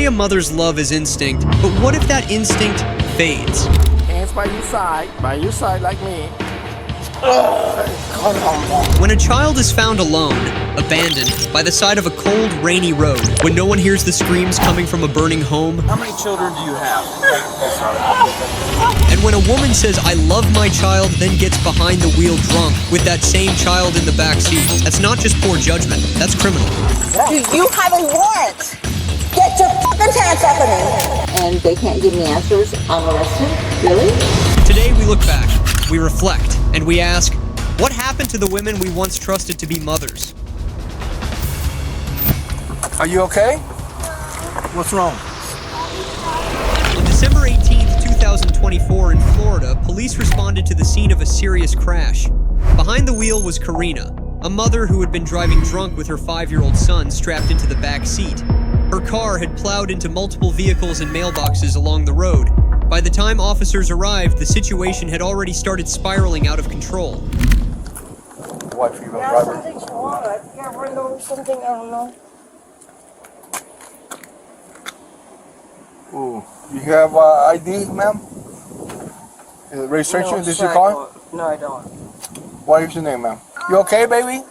say a mother's love is instinct, but what if that instinct fades? Hands by your side like me. When a child is found alone, abandoned, by the side of a cold, rainy road, when no one hears the screams coming from a burning home, How many children do you have? and when a woman says, "I love my child," then gets behind the wheel drunk with that same child in the back seat, that's not just poor judgment, that's criminal. Do you have a warrant? Get your fucking hands off of me! And they can't give me answers. I'm arrested? Really? Today we look back, we reflect, and we ask, what happened to the women we once trusted to be mothers? Are you okay? What's wrong? On December 18th, 2024 in Florida, police responded to the scene of a serious crash. Behind the wheel was Karina, a mother who had been driving drunk with her 5-year-old son strapped into the back seat. Her car had plowed into multiple vehicles and mailboxes along the road. By the time officers arrived, the situation had already started spiraling out of control. What, for you gonna drive her? Something she wanted. I can't remember something, I don't know. Ooh. You have ID, ma'am? Registration? This is your car? No, I don't. What is your name, ma'am? You okay, baby?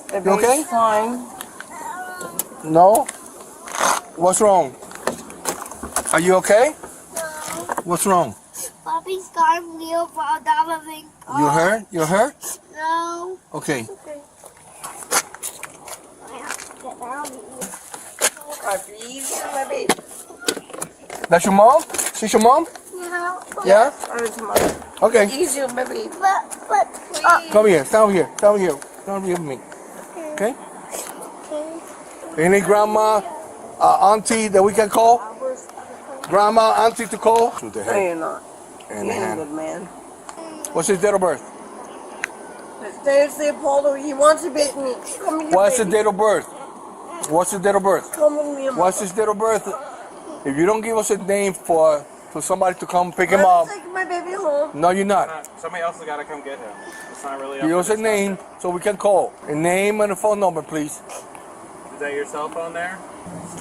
The You okay? baby's fine. No? What's wrong? Are you okay? What's wrong? Papi's car wheel fall down a big car. You hurt? You hurt? No. Okay. Easy, my baby. That's your mom? She's your mom? No. Yeah? Okay. Easy, my baby. But Come here. Stand over here. Stand over here. Stand over here with me. Okay? Any grandma, auntie that we can call? Grandma, auntie to call? No, you're not. And You're a hand. good man. What's his date of birth? Stay, Paulo. He wants to beat me. Come here, What's the baby. date of birth? What's his date of birth? Come with me. What's his date of birth? If you don't give us a name for somebody to come pick him up, Take my baby home. no, you're not. Somebody else has got to come get him. It's not really. Give us a name so we can call. A name and a phone number, please. Is that your cell phone there?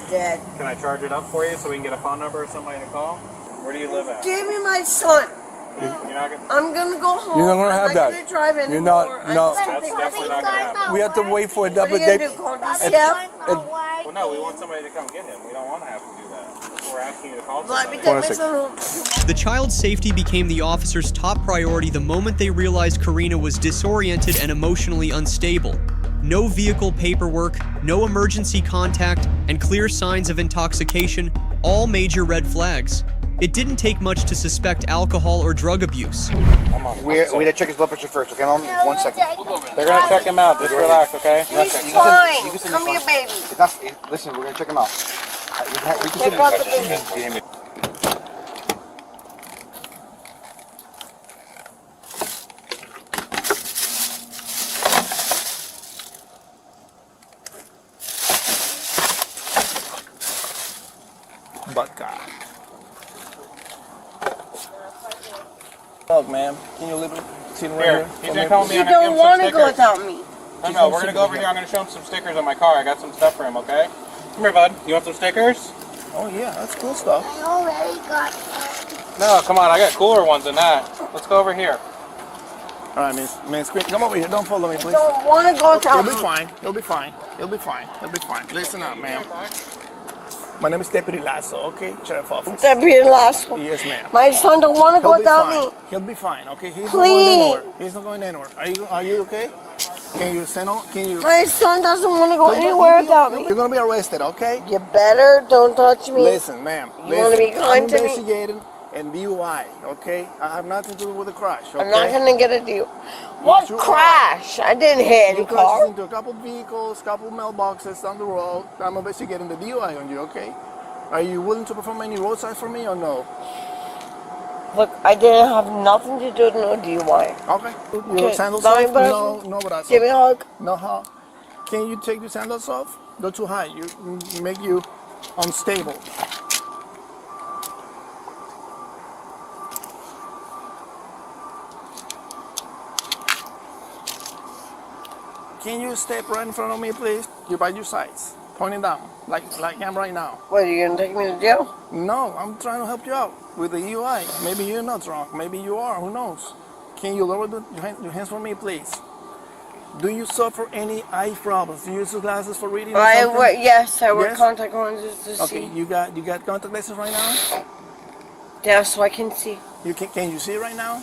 Dad. Can I charge it up for you so we can get a phone number or somebody to call? Where do you live at? Give me my son. You're not gonna. I'm gonna go home. You're not gonna have I'm that. not gonna drive anymore. You're not- no. That's definitely not gonna happen. We have to wait for a What double are you gonna date. do? Call Papi's DCF? car not white. Well, no, we want somebody to come get him. We don't want to have to do that. We're asking you to call Let me somebody. take my son home. The child's safety became the officers' top priority the moment they realized Karina was disoriented and emotionally unstable. No vehicle paperwork, no emergency contact, and clear signs of intoxication, all major red flags. It didn't take much to suspect alcohol or drug abuse. We gotta check his blood pressure first, okay, Mom? 1 second. They're gonna check him out. Just relax, okay? He's You fine. can send Come your here, phone. baby. It's not, listen, we're gonna check him out. We can Check out the baby. send him. Look, ma'am, can you leave it? See it right Here, here? he's gonna call me. You I'm gonna give don't him want some to go stickers. without me. No, we're gonna go over here. I'm gonna show him some stickers on my car. I got some stuff for him, okay? Come here, bud. You want some stickers? Oh, yeah, that's cool stuff. I already got one. No, come on. I got cooler ones than that. Let's go over here. All right, Miss Green, come over here. Don't follow me, please. Don't want to go You'll without be me. fine. You'll be fine. You'll be fine. You'll be fine. Listen up, ma'am. My name is Deputy Lasso, okay? Sheriff Office. That be the last one. Yes, ma'am. My son don't want to go He'll be without fine. me. He'll be fine, okay? He's not Please. going anywhere. He's not going anywhere. Are you okay? Can you send on? Can you? My son doesn't want to go anywhere without me. You're gonna be arrested, okay? You better don't touch me. Listen, ma'am. You wanna be listen, kind I'm to me? investigating and DUI, okay? I have nothing to do with the crash, okay? I'm not gonna get a deal. What you are. crash? I didn't hit any You crashed car. into a couple vehicles, couple mailboxes down the road. I'm investigating the DUI on you, okay? Are you willing to perform any roadside for me or no? Look, I didn't have nothing to do with no DUI. Okay. Okay, Your sandals let me off? brush No brazo. Give me a hug. No, how? Can you take your sandals off? They're too high. You make you unstable. Can you step right in front of me, please? You're by your sides. Pointing down, like I'm right now. What, are you gonna take me to jail? No, I'm trying to help you out with the UI. Maybe you're not drunk. Maybe you are. Who knows? Can you lower your hands for me, please? Do you suffer any eye problems? Do you use glasses for reading? Or something? Yes, I wear Yes? contact lenses to Okay, see. you got contact lenses right now? Yeah, so I can see. Can you see right now?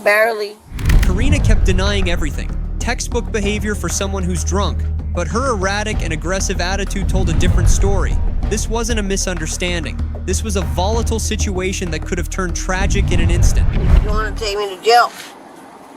Barely. Karina kept denying everything. Textbook behavior for someone who's drunk. But her erratic and aggressive attitude told a different story. This wasn't a misunderstanding. This was a volatile situation that could have turned tragic in an instant. You want to take me to jail?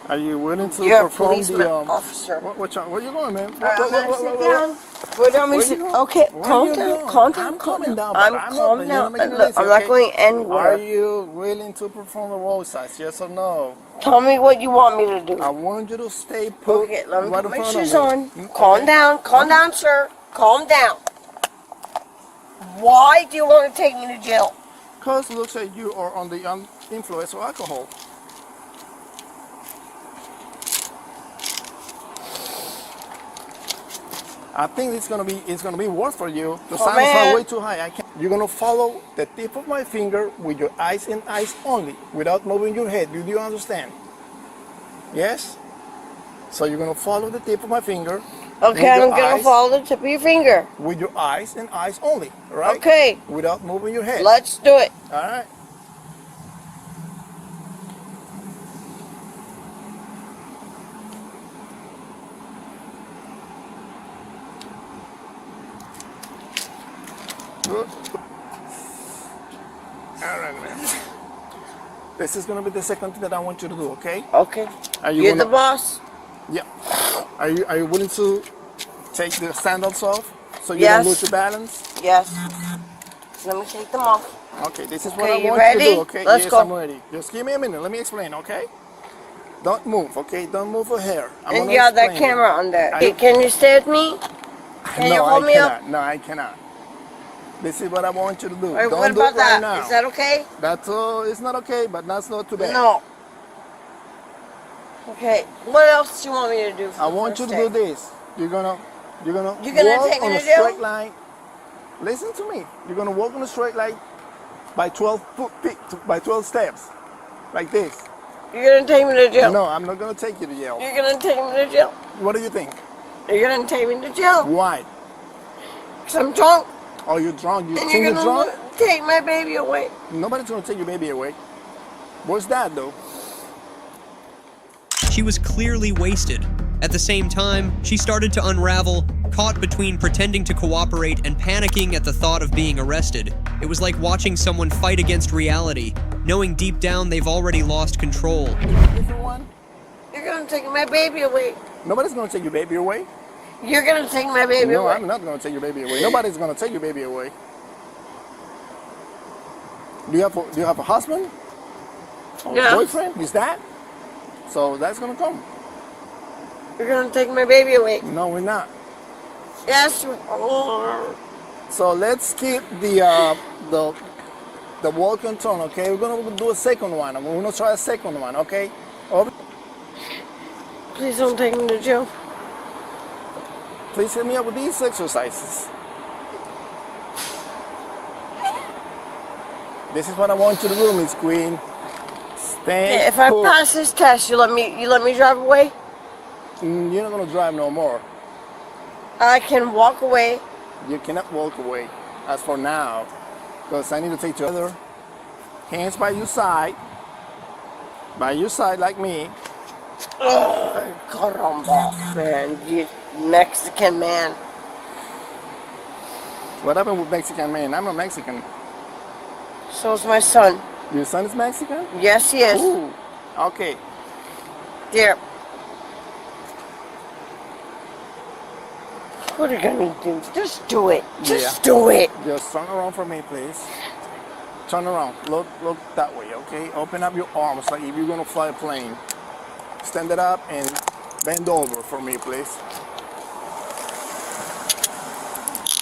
Are you willing to You're a perform policeman, the officer. Where you going, man? I'm gonna sit down. Where do you want me to sit? Okay, calm down, calm down, I'm calm calming down. down. I'm calm down. Look, I'm not okay? going Are anywhere. you willing to perform the road size? Yes or no? Tell me what you want me to do. I want you to stay put. Okay, let me right put in my front of shoes me. on. Okay. Calm down, sir. Calm down. Why do you want to take me to jail? Because it looks like you are on the influence of alcohol. I think it's gonna be worse for you. The sounds man. are way too high. You're gonna follow the tip of my finger with your eyes and eyes only, without moving your head. Do you understand? Yes. So you're gonna follow the tip of my finger. Okay, I'm gonna follow the tip of your finger. With your eyes and eyes only, right? Okay. Without moving your head. Let's do it. All right. Good. All right, man. This is gonna be the second thing that I want you to do, okay? Okay. Are you You're gonna- the boss. Yeah. Are you willing to take the sandals off so you Yes. don't lose your balance? Yes. Let me take them off. Okay, this is what Okay, I you want you to ready? do, okay? Let's yes, go. I'm ready. Just give me a minute. Let me explain, okay? Don't move, okay? Don't move a hair. I'm And gonna you have that explain it. camera on there. I- Can you stay with me? Can you No, hold I me cannot. up? No, I cannot. This is what I want you to do. Wait, Don't what do about it right that? now. Is that okay? That's it's not okay, but that's not too bad. No. Okay. What else do you want me to do? For I the want you first to do day? this. You're gonna You're gonna walk take me on a to jail? straight line. Listen to me. You're gonna walk on a straight line by 12 steps, like this. You're gonna take me to jail. No, I'm not gonna take you to jail. You're gonna take me to jail. What do you think? You're gonna take me to jail. Why? Cause I'm drunk. Oh, you're drunk. You And think you're you're gonna drunk? take my baby away. Nobody's gonna take your baby away. What's that though? She was clearly wasted. At the same time, she started to unravel, caught between pretending to cooperate and panicking at the thought of being arrested. It was like watching someone fight against reality, knowing deep down they've already lost control. Different one? You're gonna take my baby away. Nobody's gonna take your baby away. You're gonna take my baby No, away. I'm not gonna take your baby away. Nobody's gonna take your baby away. Do you have a husband? Yeah. Boyfriend? Is that? So that's gonna come. You're gonna take my baby away. No, we're not. Yes, you are. So let's keep the walk and turn, okay? We're gonna do a second one. We're gonna try a second one, okay? Please don't take me to jail. Please hit me up with these exercises. This is what I want you to do, Miss Queen. Stay If I put. pass this test, you let me drive away. You're not gonna drive no more. I can walk away. You cannot walk away. As for now, because I need to take you other hands by your side like me. Caramba, man, you Mexican man. What happened with Mexican man? I'm a Mexican. So's my son. Your son is Mexican? Yes, he is. Ooh. Okay. Here. What are you gonna do? Just do it. Just do it. Just turn around for me, please. Turn around. Look that way, okay? Open up your arms like if you're gonna fly a plane. Stand it up and bend over for me, please.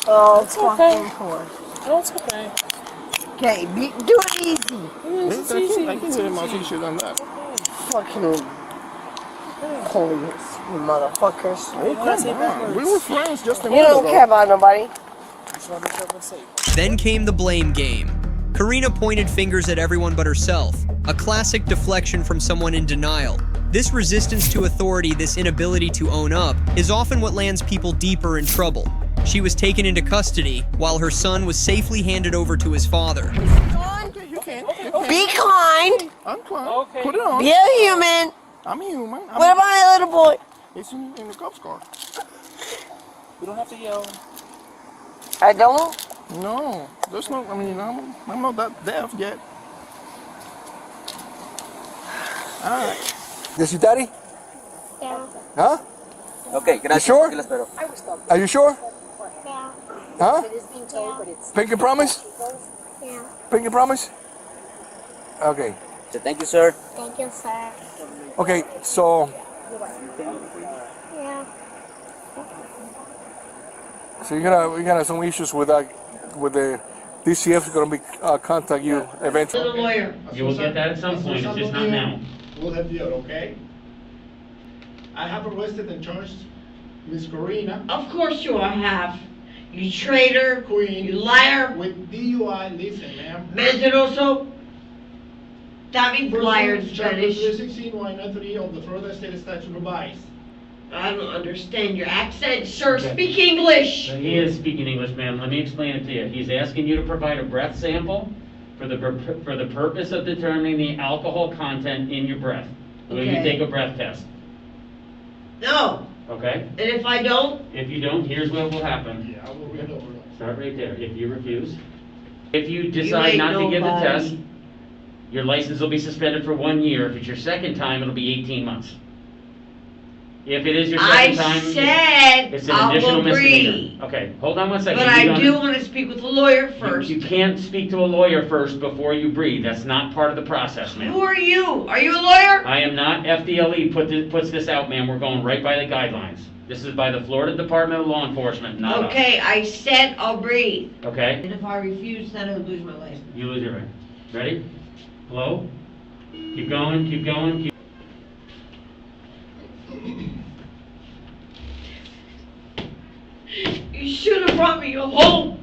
Oh, it's fucking horse. No, it's okay. Okay, do it easy. I can do it much easier than that. Fucking Police, you motherfuckers. Oh, come on. We were friends just a You minute don't ago. care about nobody. Then came the blame game. Karina pointed fingers at everyone but herself, a classic deflection from someone in denial. This resistance to authority, this inability to own up, is often what lands people deeper in trouble. She was taken into custody, while her son was safely handed over to his father. Okay, you can. Be kind. I'm fine. Put it on. Be a human. I'm a human. What about my little boy? It's in the cop's car. We don't have to yell. I don't. No, there's no. I mean, I'm not that deaf yet. All right. This your daddy? Yeah. Huh? Okay, gracias. You sure? Aquí la espero. Are you sure? Yeah. Huh? Yeah. Pinky promise? Yeah. Pinky promise? Okay. So, thank you, sir. Thank you, sir. Okay, so Yeah. we got some issues with the DCF is gonna be contact you eventually. You will get that at some point, it's just not now. We'll help you out, okay? I have arrested and charged Miss Corina Of course you have. You traitor, Queen you liar, with DUI. Listen, ma'am. mentiroso. That means liar in Chapter Spanish. 316, line 3 of the Florida State Statute revised. I don't understand your accent, sir. Okay. Speak English. He is speaking English, ma'am, let me explain it to you. He's asking you to provide a breath sample for the purpose of determining the alcohol content in your breath. Will you Okay. take a breath test? No. Okay? And if I don't, If you don't, here's what will happen. Yeah, I will read over. Start right there. If you refuse. If you decide ain't not to give the nobody. test, your license will be suspended for 1 year. If it's your second time, it'll be 18 months. If it is your I second time, said it's an I'll additional misdemeanor. agree. Okay, hold on one second. But You I don't- do want to speak with the lawyer first. You can't speak to a lawyer first before you breathe. That's not part of the process, ma'am. Who are you? Are you a lawyer? I am not. FDLE puts this out, ma'am. We're going right by the guidelines. This is by the Florida Department of Law Enforcement, not us. Okay, I said I'll breathe. Okay? And if I refuse, then I'll lose my license. You lose your right. Ready? Hello? Keep going, keep going, keep... You should have brought me home.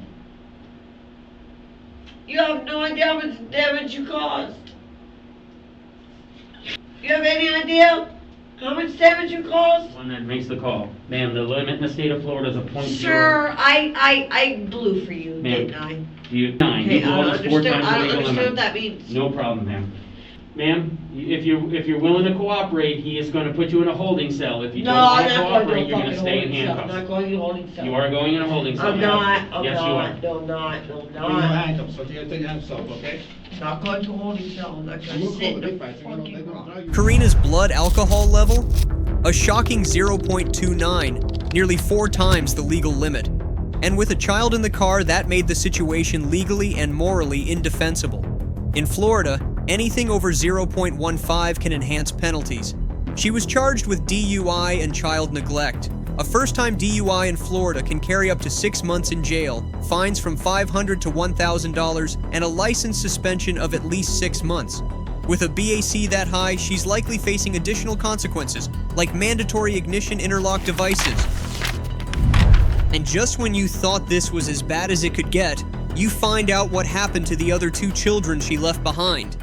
You have no idea how much damage you caused. You have any idea how much damage you caused? One that makes the call. Ma'am, the limit in the state of Florida is a .0. Sir, I blew for you, Ma'am, didn't I? You, 9. Okay, You blew almost 4 times I the don't legal understand what limit. that means. No problem, ma'am. Ma'am, if you're willing to cooperate, he is going to put you in a holding cell. If you No, don't I'm want to not going cooperate, to a you're going to fucking stay in holding cell. I'm handcuffs. not going to a holding cell. You are going in a holding cell. I'm ma'am. not, I'm Yes, not, you are. no, I'm not, no, I'm Bring your not. handcuffs, so you gotta take your hands off, okay? Not going to a holding cell, I'm not going to We'll sit call in the a big fights, they're gonna fucking rock. drag you. Karina's blood alcohol level? A shocking 0.29, nearly 4 times the legal limit. And with a child in the car, that made the situation legally and morally indefensible. In Florida, anything over 0.15 can enhance penalties. She was charged with DUI and child neglect. A first-time DUI in Florida can carry up to 6 months in jail, fines from $500 to $1,000, and a license suspension of at least 6 months. With a BAC that high, she's likely facing additional consequences, like mandatory ignition interlock devices. And just when you thought this was as bad as it could get, you find out what happened to the other 2 children she left behind.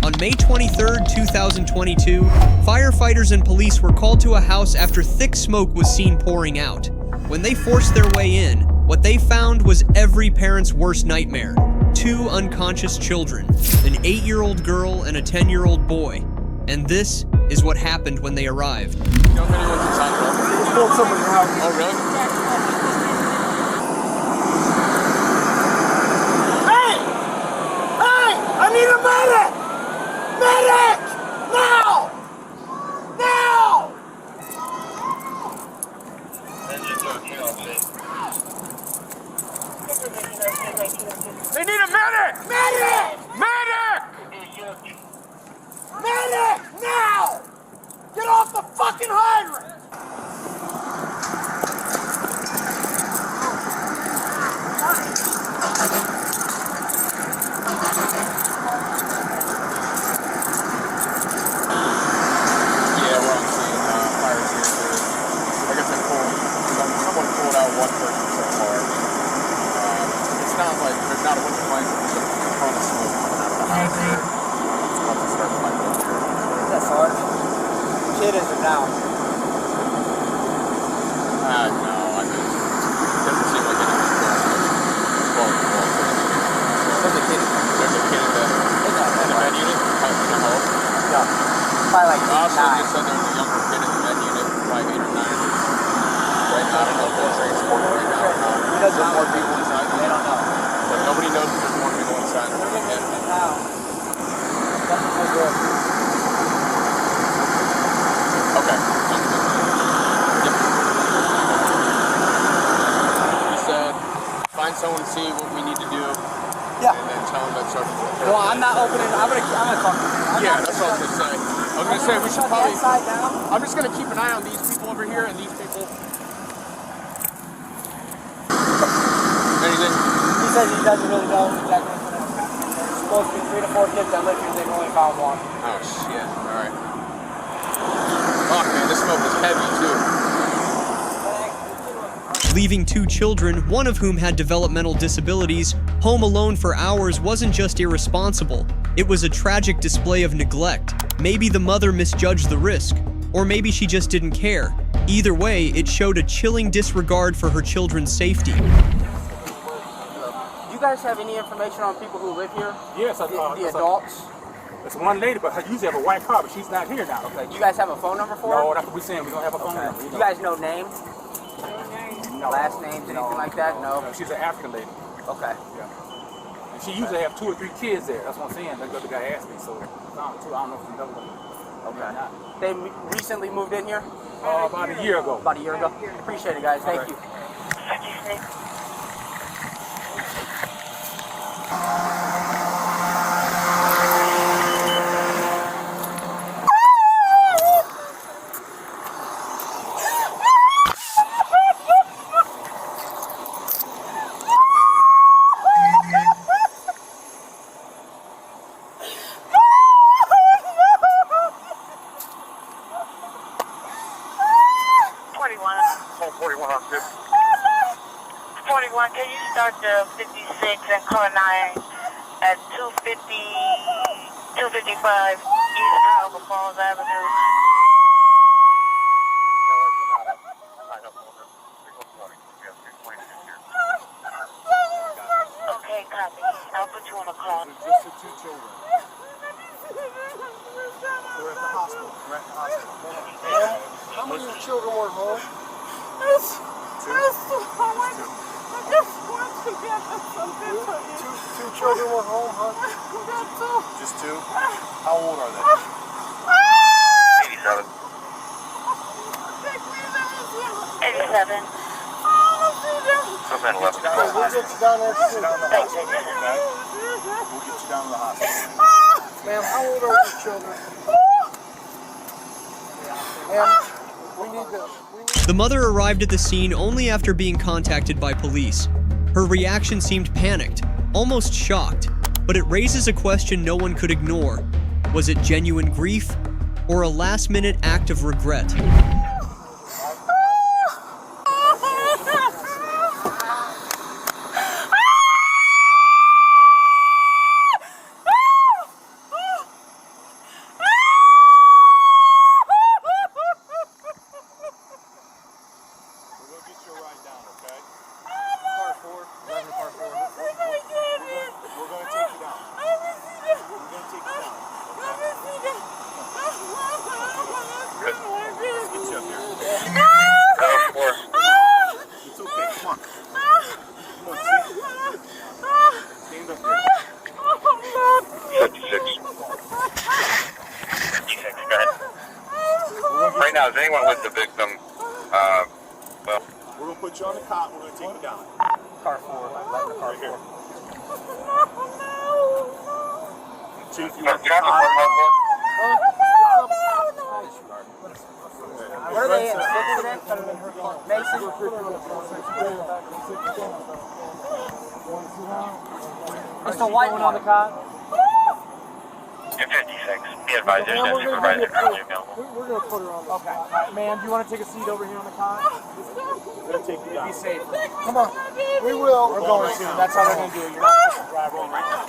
On May 23, 2022, firefighters and police were called to a house after thick smoke was seen pouring out. When they forced their way in, what they found was every parent's worst nightmare. 2 unconscious children, an 8-year-old girl and a 10-year-old boy. And this is what happened when they arrived. You know if anyone's inside at all? Call somebody out. Oh, really? Hey! Hey! I need a medic! Medic! Now! Now! They need a medic! Medic! Medic! Medic! Now! Get off the fucking hydrant! Yeah, we're on scene now. out a bunch of lights and the cone of smoke coming out of the house. It's about to start flying over here. That's hard. Kid is it now? No, I mean, it doesn't seem like anything's going on. There's a kid in the med unit. How old? No. Probably like Also, 9. they said there's a younger kid in the med unit, probably 8 or 9. Right now, I don't know if they're transported right now or not. There's more people inside. They don't know. But nobody knows if there's more people inside than they're in. Now. That's so good. Okay. Yep. You said find someone to see what we need to do. Yeah. And then tell them that Sergeant. No, I'm not opening. I'm gonna talk to you. Yeah, that's what I was gonna say. I was gonna say we should Shut the probably. inside down. I'm just gonna keep an eye on these people over here and these people. Anything? He says he doesn't really know exactly what's going on. There's supposed to be 3 to 4 kids that live here. They've only found 1. Oh shit! All right. Fuck man, this smoke is heavy too. Leaving 2 children, one of whom had developmental disabilities, home alone for hours wasn't just irresponsible. It was a tragic display of neglect. Maybe the mother misjudged the risk, or maybe she just didn't care. Either way, it showed a chilling disregard for her children's safety. Do you guys have any information on people who live here? Yes, the adults? There's one lady, but her usually have a white car, but she's not here now. Okay, do you guys have a phone number for her? No, that's what we're saying. We don't have a phone number. Do you guys know names? No. Last names, anything like that? No? She's an African lady. Okay. Yeah. And she usually have 2 or 3 kids there. That's what I'm saying. That's what the guy asked me. So I don't know if she knows them. Okay. They recently moved in here? About a year ago. About a year ago? Appreciate it, guys. Thank you. Can you start the 56 and call 9 at 255 East Calvert Falls Avenue? Okay, copy. I'll put you on a call. Just the 2 children. We're at the hospital. How many children were home? 2 children were home, huh? Just 2? How old are they? 87. 87. We'll get you down to the hospital. Ma'am, how old are your children? Ma'am, we need to... The mother arrived at the scene only after being contacted by police. Her reaction seemed panicked, almost shocked, but it raises a question no one could ignore. Was it genuine grief, or a last-minute act of regret? Right now, is anyone with the victim? Well, we're going to put you on the cot. We're going to take you down. Car 4. Right here. Chief, you can want I have car 4? What are they in? Mason? Is the white one on the cot? You're 56. Be advised, there's no supervisor currently available. We're going to put her on the Okay. Ma'am, do you want to take a seat over here on the cot? They'll take you down. Be safe. Come on. We will. We're going soon. That's how they're going to do it. You're not supposed to drive right now.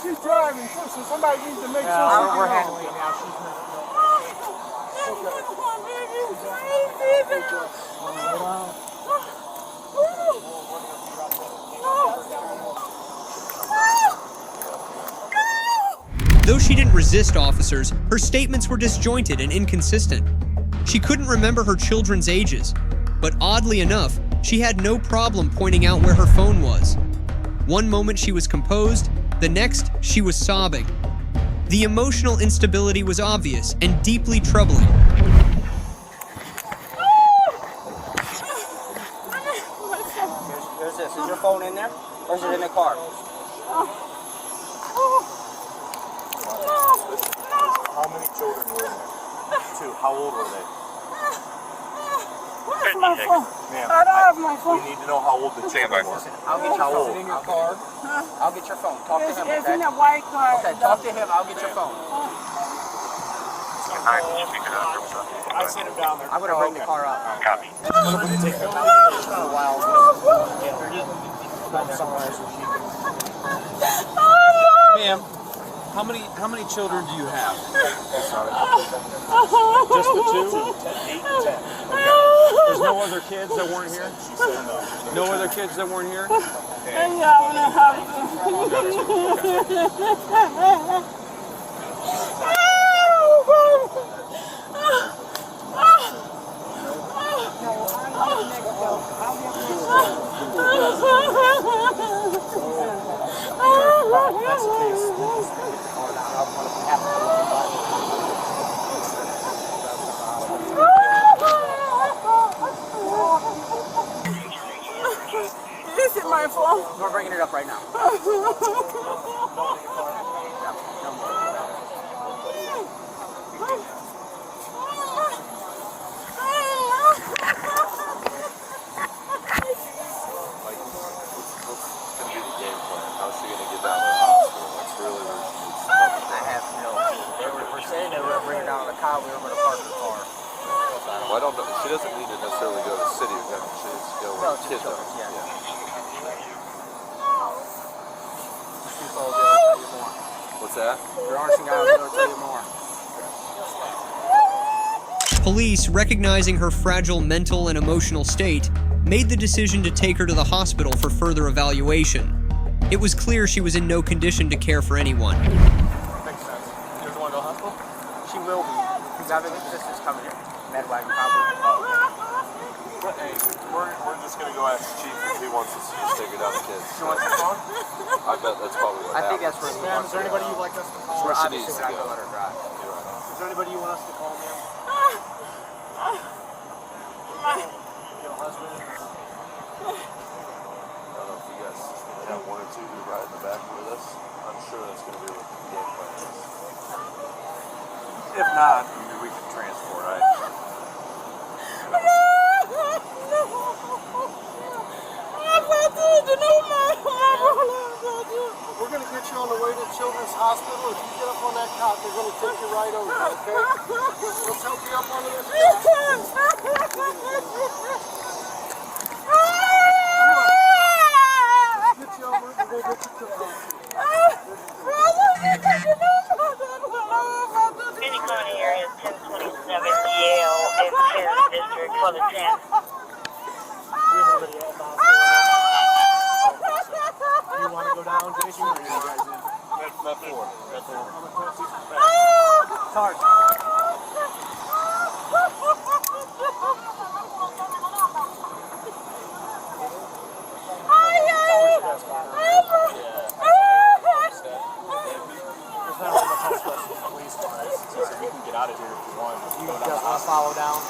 She's driving, so somebody needs to make sure. We're handling it now. She's not. Though she didn't resist officers, her statements were disjointed and inconsistent. She couldn't remember her children's ages, but oddly enough, she had no problem pointing out where her phone was. One moment she was composed, the next she was sobbing. The emotional instability was obvious and deeply troubling. Here's this. Is your phone in there? Or is it in the car? How many children were in there? 2. How old were they? Where's my phone? Ma'am, I don't have my phone. we need to know how old the children were. I'll get your phone. Is it in your car? I'll get your phone. Talk to him, It's okay? in a white car. Okay, talk to him. I'll get your phone. I sent him down there. I'm going to bring the car up. Copy. Take them out. It's been a while. Ma'am, how many children do you have? Just the 2? 8 and 10. There's no other kids that weren't here? No other kids that weren't here? Is it my phone? We're bringing it up right now. How's she gonna get down to the hospital? That's really where she needs to come. I have no clue. They were saying they were going to bring her down to the car. We were going to park the car. Well, I don't know. She doesn't need to necessarily go to the city of Denver. She needs to go where the kids are. What's that? Your arson guy was going to tell you more. Police, recognizing her fragile mental and emotional state, made the decision to take her to the hospital for further evaluation. It was clear she was in no condition to care for anyone. Makes sense. You doesn't want to go to the hospital? She will be. Because I think his sister's coming here. Medwagon probably. Hey, we're just gonna go ask the chief if he wants us to just take her down the kids. She wants the phone? I bet that's probably what I think happened. that's where he Ma'am, wants is there to anybody go. you'd like us to call? Where she Obviously, needs we're to not go. going to let her drive. Is there anybody you want us to call, ma'am? Your husband? I don't know if you guys have 1 or 2 who ride in the back with us. I'm sure that's gonna be what the game plan is. If not, maybe we can transport. We're going to get you on the way to Children's Hospital. If you get up on that cot, they're going to take you right over, okay? Let's help you up onto this Get you over. We're going to get you to the City County area 1027 Yale and Paris District for the 10th. You want to go down, Jason, or you guys in? Met 4. Sarge. You just want to follow down.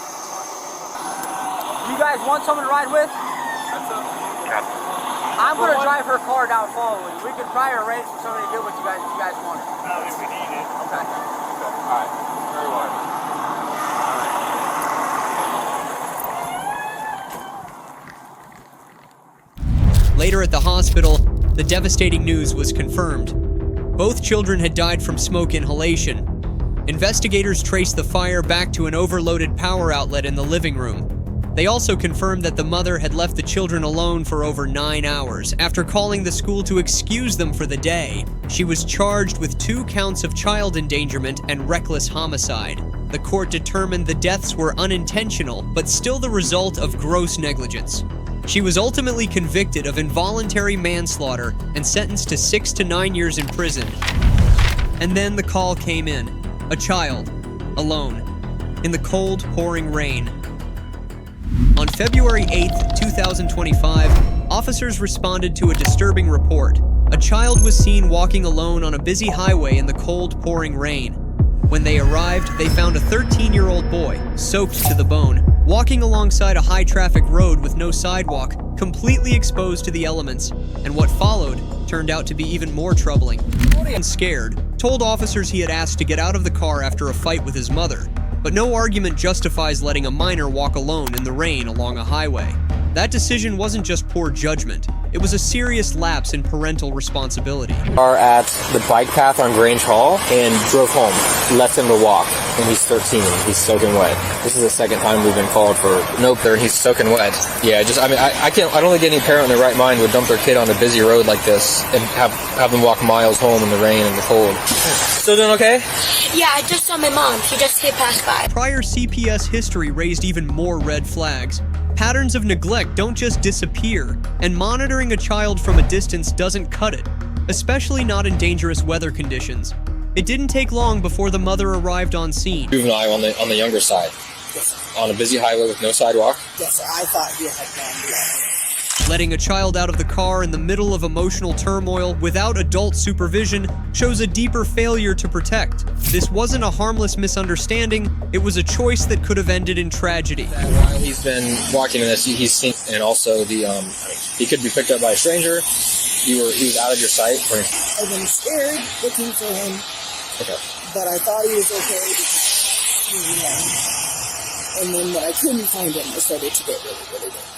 You guys want someone to ride with? I'm going to drive her car down following. We could probably arrange for somebody to do what you guys want. If we need it. Okay. Alright. Very well. Later at the hospital, the devastating news was confirmed. Both children had died from smoke inhalation. Investigators traced the fire back to an overloaded power outlet in the living room. They also confirmed that the mother had left the children alone for over 9 hours after calling the school to excuse them for the day. She was charged with 2 counts of child endangerment and reckless homicide. The court determined the deaths were unintentional, but still the result of gross negligence. She was ultimately convicted of involuntary manslaughter and sentenced to 6 to 9 years in prison. And then the call came in. A child, alone, in the cold, pouring rain. On February 8th, 2025, officers responded to a disturbing report. A child was seen walking alone on a busy highway in the cold, pouring rain. When they arrived, they found a 13-year-old boy, soaked to the bone, walking alongside a high-traffic road with no sidewalk, completely exposed to the elements, and what followed turned out to be even more troubling. And scared, told officers he had asked to get out of the car after a fight with his mother, but no argument justifies letting a minor walk alone in the rain along a highway. That decision wasn't just poor judgment, it was a serious lapse in parental responsibility. We are at the bike path on Grange Hall and drove home, left him to walk, and he's 13, he's soaking wet. This is the second time we've been called for nope there, and he's soaking wet. Yeah, I don't think any parent in their right mind would dump their kid on a busy road like this and have them walk miles home in the rain and the cold. Still doing okay? Yeah, I just saw my mom. She just passed by. Prior CPS history raised even more red flags. Patterns of neglect don't just disappear, and monitoring a child from a distance doesn't cut it, especially not in dangerous weather conditions. It didn't take long before the mother arrived on scene. Juvenile on the younger side. Yes, on a busy highway with no sidewalk. Yes, sir. I thought he had gone. Letting a child out of the car in the middle of emotional turmoil without adult supervision shows a deeper failure to protect. This wasn't a harmless misunderstanding, it was a choice that could have ended in tragedy. While he's been walking in this, he's seen, and also he could be picked up by a stranger. He was out of your sight. I've been scared looking for him. Okay. But I thought he was okay because he was young. And then when I couldn't find him, I started to get really, really nervous.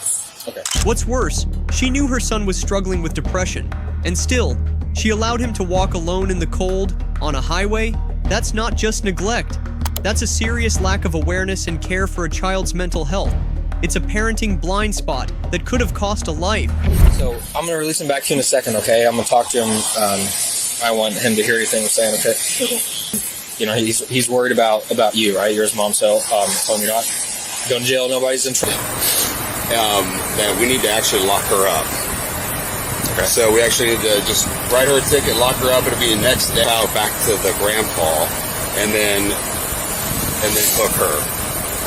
Okay. What's worse, she knew her son was struggling with depression, and still, she allowed him to walk alone in the cold, on a highway. That's not just neglect. That's a serious lack of awareness and care for a child's mental health. It's a parenting blind spot that could have cost a life. So I'm going to release him back to you in a second, okay? I'm going to talk to him. I want him to hear everything we're saying, okay? You know, he's worried about you, right? You're his mom, so tell him you're not going to jail. Nobody's in trouble. That we need to actually lock her up. Okay. So we actually need to just write her a ticket, lock her up. It'll be the next day out back to the grandpa, and then hook her.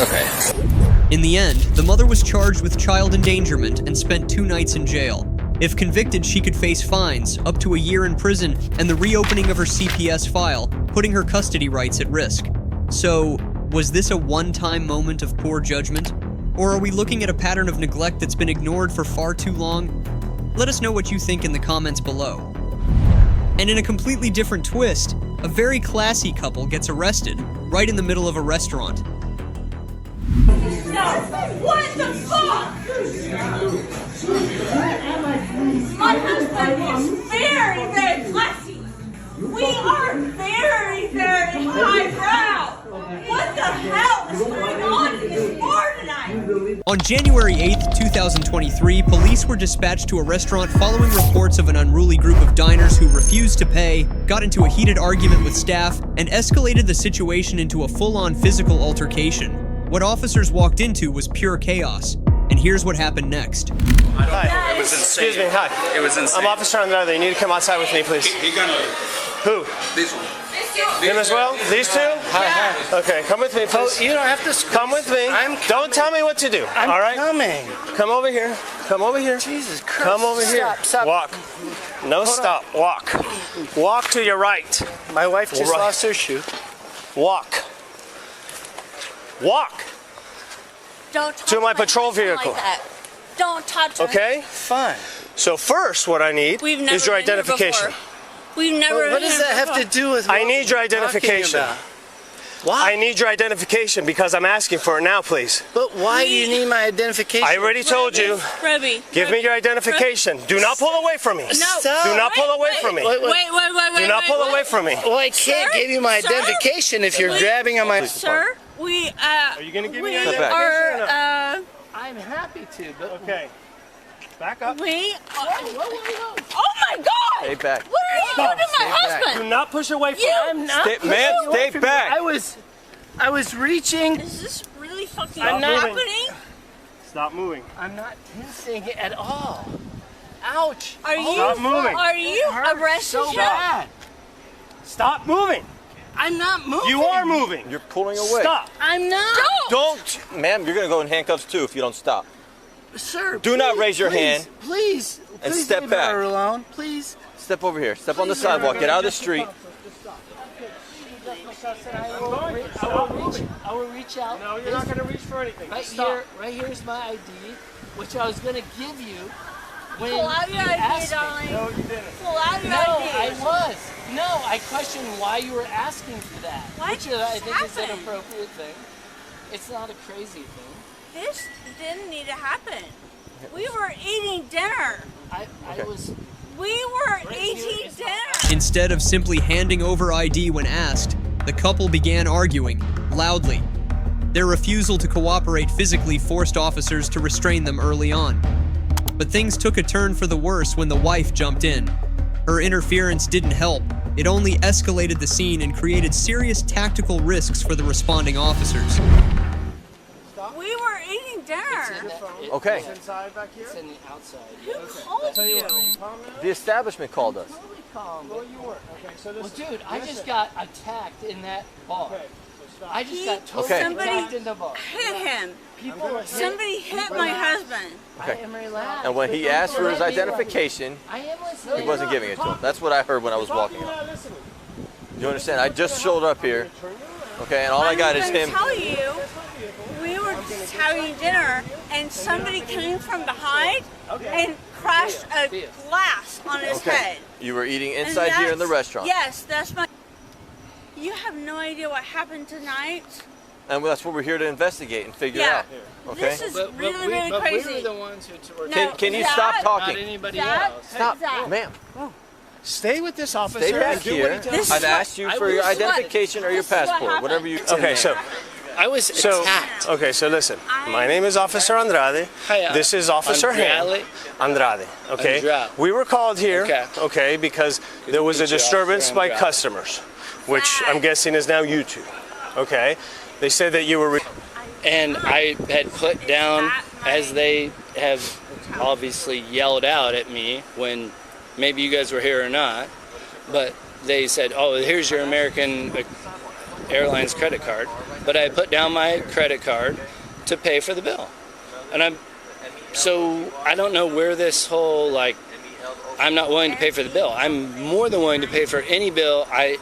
Okay. In the end, the mother was charged with child endangerment and spent 2 nights in jail. If convicted, she could face fines, up to a year in prison, and the reopening of her CPS file, putting her custody rights at risk. So, was this a one-time moment of poor judgment? Or are we looking at a pattern of neglect that's been ignored for far too long? Let us know what you think in the comments below. And in a completely different twist, a very classy couple gets arrested, right in the middle of a restaurant. What the fuck? My husband is very, very classy. We are very, very highbrow. What the hell is going on in this bar tonight? On January 8th, 2023, police were dispatched to a restaurant following reports of an unruly group of diners who refused to pay, got into a heated argument with staff, and escalated the situation into a full-on physical altercation. What officers walked into was pure chaos, and here's what happened next. Hi. It was insane. Excuse me, hi. It was insane. I'm Officer Andrade. You need to come outside with me, please. He gonna... Who? This one. Him as well? These two? Hi. Okay, come with me, please. Oh, you don't have to... Come with me. Don't tell me what to do, I'm all right? coming. Come over here. Come over here. Jesus Christ. Come over here. Stop. Walk. No, Hold stop. on. Walk. Walk to your right. My wife just Right. lost her shoe. Walk. Walk. Don't touch To my patrol husband vehicle. Like that. Don't touch him. Okay? Fine. So first, what I need We've never is your been here identification. before. We've never Well, what been does here that have before. to do with I what need your we're talking identification. about? Why? I need your identification because I'm asking for it now, please. But why do you need my identification? I already told you. Ruby. Give me your identification. Do not pull away from me. No. Stop. Do not pull away from me. Wait. Do not pull away from me. Well, I can't Sir? give you my Sir? identification if you're grabbing on my... Sir, we Are you going to give me your we identification? are happy to, but okay. Back up. We are. Whoa. Oh my God! Stay back. What are you doing to my husband? Do not push away from You- I'm not Stay- pushing ma'am, away stay from back. you. I was reaching. Is this really fucking I'm not- happening? Stop moving. I'm not tensing at all. Ouch. Are you? Stop moving. Are you It hurts arrested so yet? bad. Stop moving. I'm not moving. You are moving. You're pulling away. Stop. I'm not. Don't, ma'am. You're gonna go in handcuffs too if you don't stop. Sir, Do not please, raise your please, hand. Please. And Please step leave back. her alone. Please. Step over here. Step on the sidewalk. Get out of the street. I will reach out. No, you're not going to reach for anything. Right Stop. here, right here is my ID, which I was going to give you when Pull out your you ID, asked me. darling. No, you didn't. Pull out your No, ID. I was. No, I questioned why you were asking for that. What Which I think is an happened? appropriate thing. It's not a crazy thing. This didn't need to happen. We were eating dinner. I was. We were eating dinner. Instead of simply handing over ID when asked, the couple began arguing, loudly. Their refusal to cooperate physically forced officers to restrain them early on. But things took a turn for the worse when the wife jumped in. Her interference didn't help. It only escalated the scene and created serious tactical risks for the responding officers. We were eating dinner. Okay. Inside back here? It's in the outside. Who called you? The establishment called us. Somebody called me. Well, you were. Okay, so this Well, dude, I just got attacked in that bar. Okay, so stop. I just got totally Okay. attacked in the bar. Hit him. People Somebody hit my husband. I am relaxed. And when he asked for his identification, I am listening. he wasn't giving it to him. That's what I heard when I was walking You're up. not listening. You understand? I just showed up here, okay, and all I got is I'm him. gonna tell you, we were just having dinner, and somebody came from behind and crashed a glass on his Okay. head. You were eating And inside here in the that's- restaurant. Yes, that's my. You have no idea what happened tonight. And that's what we're here to investigate and figure Yeah. out. Okay? This is really, really but crazy. we were the ones who were. Can you stop Not talking? anybody Zach, else. Stop, Zach. ma'am. Stay with this officer. Stay back and do what he here. tells This you. I've is what- asked you I for was- your this is what- identification or your this is what passport, happened. whatever you. Okay, so I was attacked. okay, so listen. My name is Officer Andrade. Hi, This is Officer Andrade. Andrade. Okay. Andrade. We were called here. Okay. Because there was a meet you, disturbance Officer by Andrade. customers, which I'm guessing is now you two. Okay. They said that you were. And I had put down, as they have obviously yelled out at me when maybe you guys were here or not, but they said, oh, here's your American Airlines credit card. But I put down my credit card to pay for the bill. And so I don't know where this whole, like, I'm not willing to pay for the bill. I'm more than willing to pay for any bill I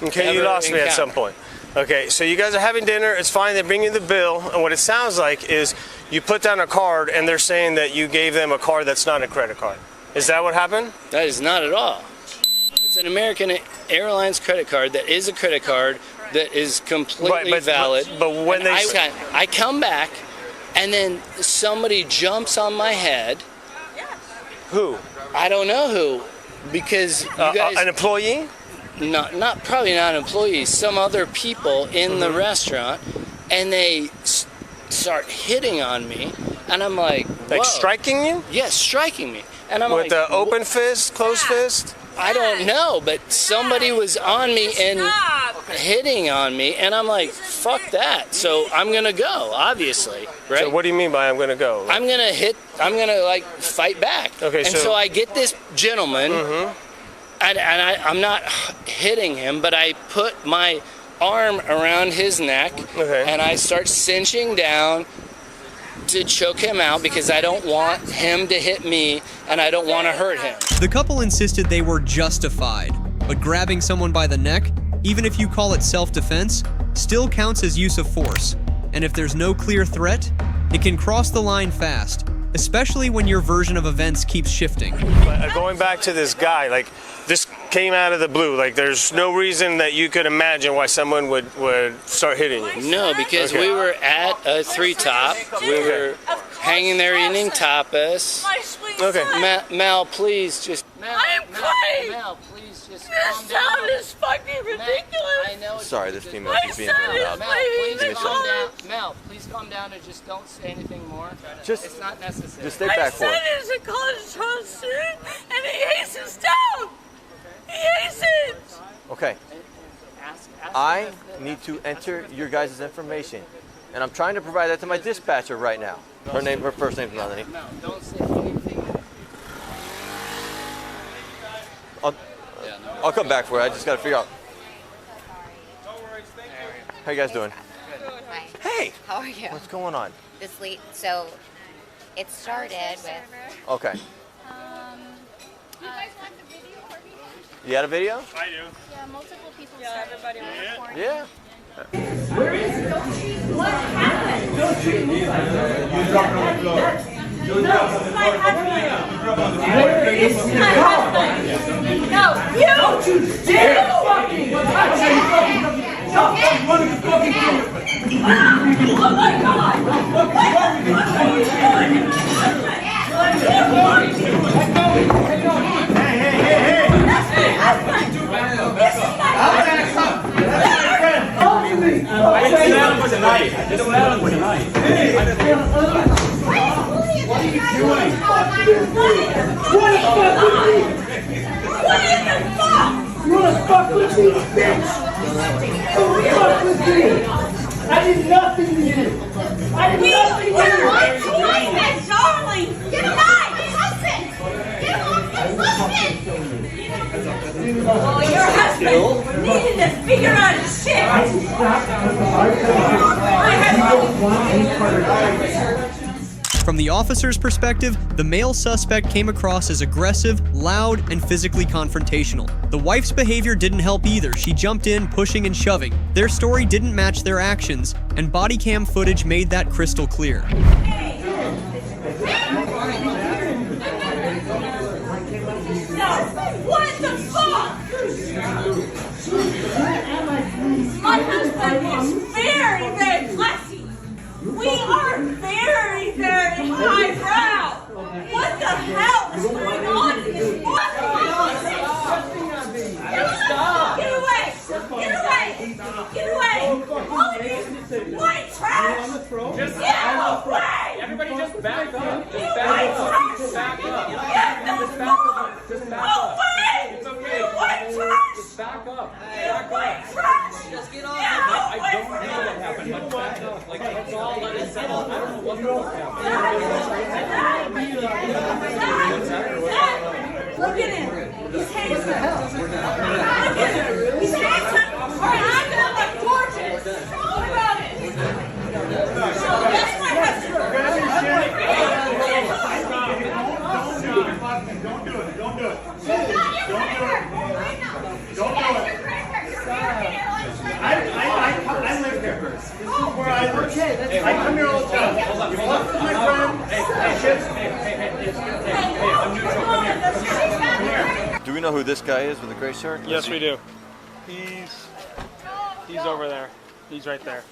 Okay, you ever lost me at encounter. some point. Okay, so you guys are having dinner. It's fine. They bring you the bill, and what it sounds like is you put down a card, and they're saying that you gave them a card that's not a credit card. Is that what happened? That is not at all. It's an American Airlines credit card that is a credit card that is completely valid. But when And they I come back, and then somebody jumps on my head. Who? I don't know who, because you guys. An employee? Not probably not employees. Some other people in the restaurant, and they start hitting on me, and I'm like, Like whoa. striking you? Yes, striking me, and I'm With like, the open fist, closed fist? I don't know, but somebody was on me and hitting on me, and I'm like, fuck that. So I'm gonna go, obviously, right? So what do you mean by I'm going to go? I'm gonna like fight back. Okay, and so I get this gentleman, and I'm not hitting him, but I put my arm around his neck, and I start cinching down to choke him out because I don't want him to hit me, and I don't want to hurt him. The couple insisted they were justified, but grabbing someone by the neck, even if you call it self-defense, still counts as use of force. And if there's no clear threat, it can cross the line fast, especially when your version of events keeps shifting. Going back to this guy, like, this came out of the blue. Like, there's no reason that you could imagine why someone would start hitting you. No, because Okay. we were at a 3-Top. We were hanging there eating tapas. Okay. Mel, please just. I'm crying. Mel, please just. just This calm down. town is fucking ridiculous. I know. Sorry, this female My is being son very is loud. Mel, waiting please in calm down. college. Mel, please calm down and just don't say anything more. Just- it's not necessary. Just stay My back for son it. is a college child student, and he hates his town. He hates it. Okay. Ask I them if they- need to enter your guys' information, and I'm trying to provide that to my dispatcher right now. Her first name's Melanie. No, don't say anything. I'll come back for it. I just got to figure out. How you guys doing? Hi. Hey. How are you? What's going on? This late. So, it started with. Okay. Do you guys want the video for me? You had a video? I do. Yeah, multiple people. Yeah, everybody was recording. Yeah. Where is it? What happened? Don't treat me like that. You dropped on the floor. No, my husband. Where is my husband? No, you! Don't you dare fucking touch me! Stop running the fucking door! Oh my God! What are you doing? Hey! That's my husband! This is my husband! That's my friend! Talk to me! I didn't stab him with a knife. I didn't stab him with a knife. What are you doing? What the fuck? What in the fuck? You wanna fuck with me, bitch? Fuck with me! I did nothing to you! I did nothing to you! That darling! Get him off my husband! Get him off my husband! Oh, your husband needed to figure out his shit! From the officer's perspective, the male suspect came across as aggressive, loud, and physically confrontational. The wife's behavior didn't help either. She jumped in, pushing and shoving. Their story didn't match their actions, and body cam footage made that crystal clear. What the fuck? My husband is very, very classy. We are very, very highbrow. What the hell is going on in this Stop! Get away! Get away! Get away! All of you white trash! Get away! Everybody just back up. You white trash! Just back up. Get the Just back up. Just back up. away! It's okay. You white trash! Just back up. You white trash! Just get off. Get I away don't from know what me! happened. Let's back up. Like, let's all let it settle. I don't know what the fuck happened. Look at him! He's handsome! Look at him! He's handsome! Alright, I'm gonna look gorgeous! What about it? That's my husband! Don't do it. Don't do it. I live here. This is where I live. I come here all the time. You fuck with my friend. Do we know who this guy is with the gray shirt? Yes, we do. He's over there. He's right there.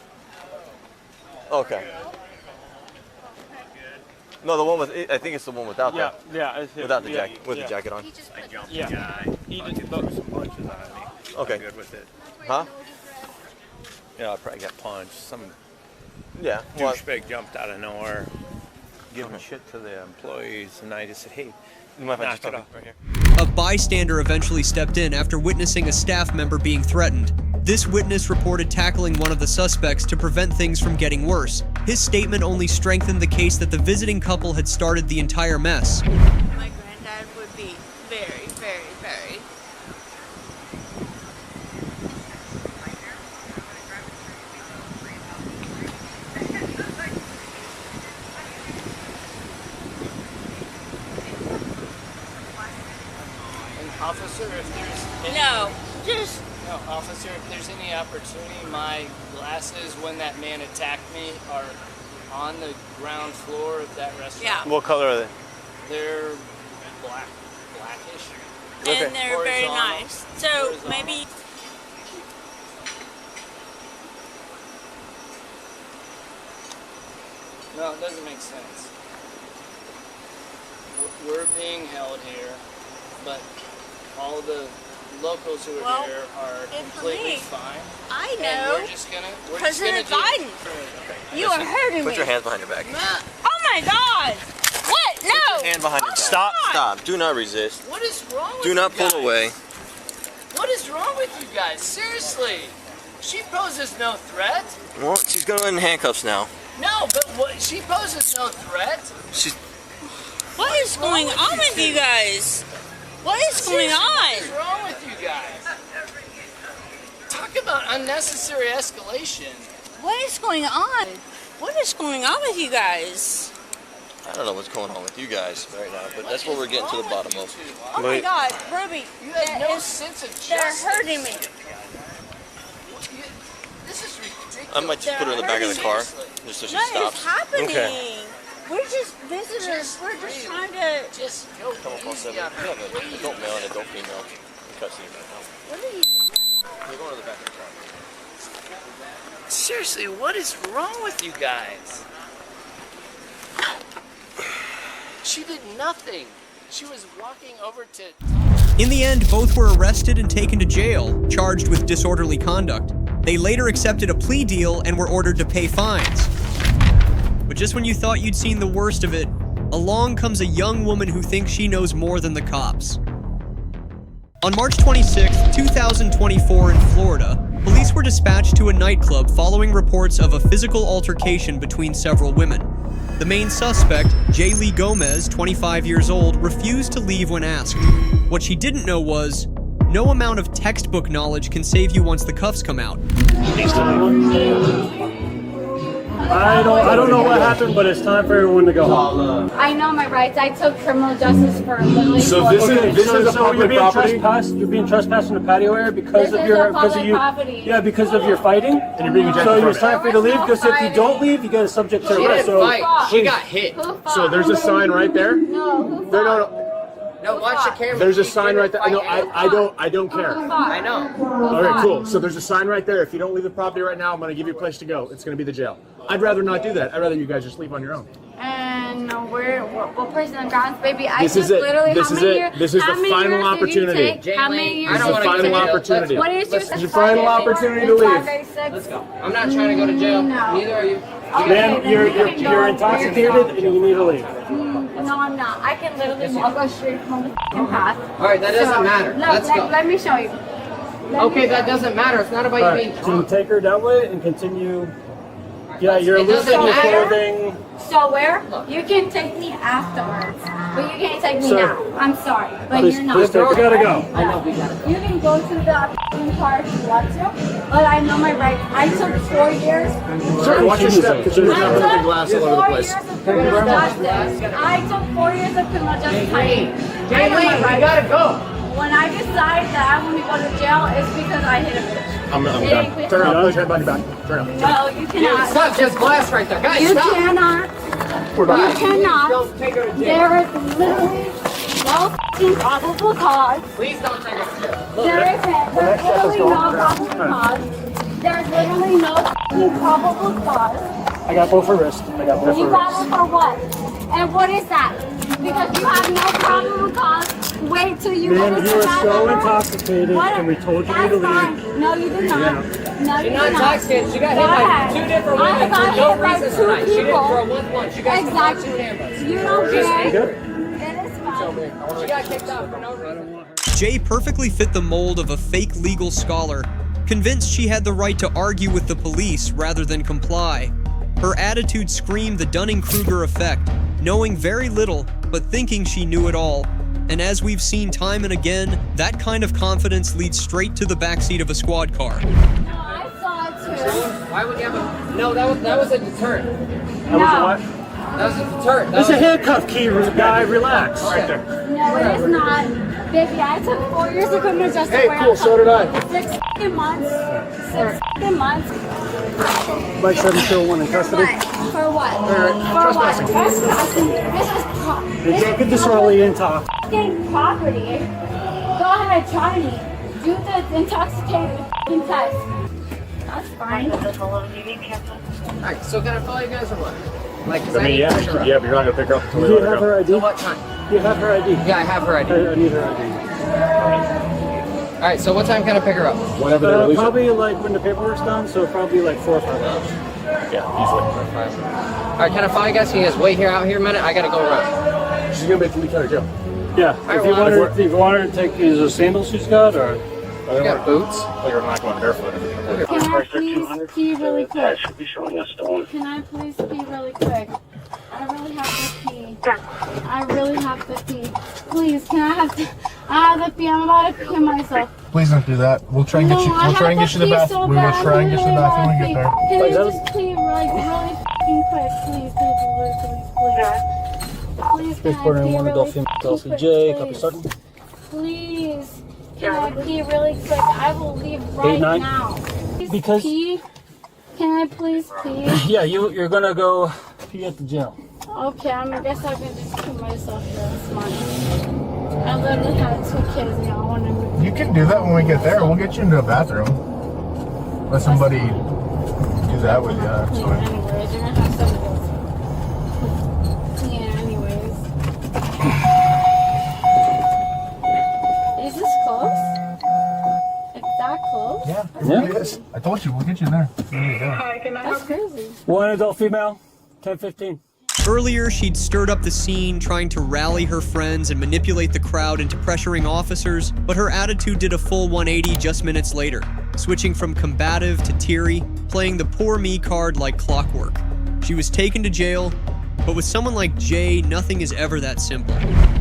Okay. No, the one with, I think it's the one without that. Yeah, it's him. Without the Yeah, jacket, with yeah. the jacket on. I jumped Yeah. the guy. He He did- threw some punches on me. Okay. I'm good with it. Huh? Yeah, I probably got punched. Some Yeah. Well, douchebag jumped out of nowhere, giving shit to the employees, and I just said, "Hey, you mind if I knock just it talk off right here." A bystander eventually stepped in after witnessing a staff member being threatened. This witness reported tackling one of the suspects to prevent things from getting worse. His statement only strengthened the case that the visiting couple had started the entire mess. My granddad would be very, very, very. Officer, if there's any, No, just no, officer, if there's any opportunity, my glasses when that man attacked me are on the ground floor of that restaurant. Yeah. what color are they? They're blackish. and they're very Horizontal. nice. So Horizontal. maybe No, it doesn't make sense. We're being held here, but all the locals who are here are completely fine. I And know. we're just gonna President do- Biden. You are hurting Put me. your hands behind your back. Oh my God! What? No! Hand behind your back. Stop. Stop. Do not resist. What is wrong with Do not you pull guys? away. What is wrong with you guys? Seriously. She poses no threat. Well, she's going in handcuffs now. No, but what, she poses no threat. She's. What is going on with you guys? What is going Seriously, on? What is wrong with you guys? Talk about unnecessary escalation. What is going on? What is going on with you guys? I don't know what's going on with you guys right now, but that's what we're getting to the bottom of. Oh my God, Ruby, You have no sense of they're justice. hurting me. This is ridiculous. I might just put her in the back of the car just so she What stops. is happening? Okay. We're just visitors. We're just trying to. Just go Come on, easy 7. on You her. have an adult male and adult female in custody right now. What are you? You're going to the back of the car. Seriously, what is wrong with you guys? She did nothing. She was walking over to... In the end, both were arrested and taken to jail, charged with disorderly conduct. They later accepted a plea deal and were ordered to pay fines. But just when you thought you'd seen the worst of it, along comes a young woman who thinks she knows more than the cops. On March 26, 2024 in Florida, police were dispatched to a nightclub following reports of a physical altercation between several women. The main suspect, Jaylee Gomez, 25 years old, refused to leave when asked. What she didn't know was, no amount of textbook knowledge can save you once the cuffs come out. I don't know what happened, but it's time for everyone to go home. I know my rights. I took criminal justice for literally. So you're being trespassed. You're being trespassed in the patio area because This of is your a public property. Yeah, because of your fighting. And you're being ejected. So it's time for you to leave. Because if you don't leave, you get subject to She arrest. didn't So fight. She got hit. So there's a sign right there. No. No, watch the camera. There's a sign right there. No, I don't care. I know. All right, cool. So there's a sign right there. If you don't leave the property right now, I'm going to give you a place to go. It's going to be the jail. I'd rather not do that. I'd rather you guys just leave on your own. And what person on grounds, baby? I This took is it. literally This how is many it. years? This is how the many final years did you opportunity. take? How many years? This is the final opportunity. What is your? This is your final opportunity to leave. Let's go. I'm not trying to go to jail. No. Neither are you. Ma'am, you're intoxicated and you need to leave. No, I'm not. I can literally walk go straight from the f***ing path. All right, that doesn't matter. Let's go. Let me show you. Okay, that doesn't matter. It's not about All you right, being so you drunk. take her that way and continue. Yeah, you're It doesn't losing your matter. clothing. So where? You can take me afterwards, but you can't take me Sir, now. I'm sorry, but Please, you're not. please, we gotta go. I know we gotta go. You can go to the f***ing car if you want to, but I know my rights. I took 4 years. Sir, watch your step because you're going to put the glass all over the place. Criminal justice. I took 4 years of criminal justice. Jaylee, we gotta go. When I decide that I want to go to jail, it's because I hit a bitch. I'm It done. ain't Turn around. because- Put your head behind your back. Turn around. No, you cannot. Stop, just glass right there. Guys, You stop. cannot. We're You done. cannot. Don't take her to jail. There is literally no f***ing probable cause. Please don't take her to jail. There's literally no probable cause. There's literally no f***ing probable cause. I got both her wrists. I got both You her got wrists. it for what? And what is that? Because you have no probable cause. Wait till you Ma'am, get you to are so that intoxicated What? and we told you That's to leave. fine. No, you did not. No, you She's did not not. intoxicated. She got Go hit by ahead. 2 different I women got for no hit by reason 2 tonight. She didn't people. throw one punch. You guys can watch Exactly. two ambulance. You don't care. Good. It is fine. She got kicked out for no reason. Jay perfectly fit the mold of a fake legal scholar, convinced she had the right to argue with the police rather than comply. Her attitude screamed the Dunning-Kruger effect, knowing very little, but thinking she knew it all. And as we've seen time and again, that kind of confidence leads straight to the backseat of a squad car. I saw it too. Why would you have a... No, that was a deterrent. That was a what? That was a deterrent. There's a handcuff key, guy. Relax. Right there. No, it is not. Baby, I took 4 years of criminal justice. Hey, cool, so did I. 6 f***ing months. 6 f***ing months. Mike said he's still one in custody. For what? For what? Trespassing. This is You can't get disorderly and talk. f***ing property. Go ahead, try me. Do the intoxicated f***ing test. That's fine. Alright, so can I follow you guys or what? Like, I mean, yeah, but you're not going to pick her up until Do we you let her have go. her ID? What time? Do you have her ID? Yeah, I have her ID. I need her ID. All right, so what time can I pick her up? Whenever they release Probably like when the paperwork's done, so probably like 4 or 5 hours. Yeah, easily. All right, can I find you guys? Can you guys wait here out here a minute? I gotta go around. She's gonna make the leak out of jail. Yeah, if you want her to take these sandals she's got, or you got boots? Oh, you're not going barefoot. Can I please pee really quick? Can I please pee really quick? I really have to pee. I really have to pee. Please, can I have to? I have to pee. I'm about to pee myself. Please don't do that. We'll try and get you. We'll try and get you to the bathroom. We will try and get you to the bathroom when we get there. Can you just pee like really fucking quick, please, please. Please, can I pee really fucking quick, please? Can I pee really quick? I will leave right now. Please Because- pee. Can I please pee? yeah, you're gonna go pee at the jail. Okay, I guess I can just pee myself here. That's fine. I literally have 2 kids and I want to. You can do that when we get there. We'll get you into a bathroom. Let somebody do that with you. That's Yeah, fine. anyways, you're gonna have somebody else. Yeah, anyways. Is this close? It's that close? Yeah, it is. I told you, we'll get you in there. There you go. That's crazy. One adult female, 10-15. Earlier, she'd stirred up the scene, trying to rally her friends and manipulate the crowd into pressuring officers, but her attitude did a full 180 just minutes later, switching from combative to teary, playing the poor me card like clockwork. She was taken to jail, but with someone like Jay, nothing is ever that simple.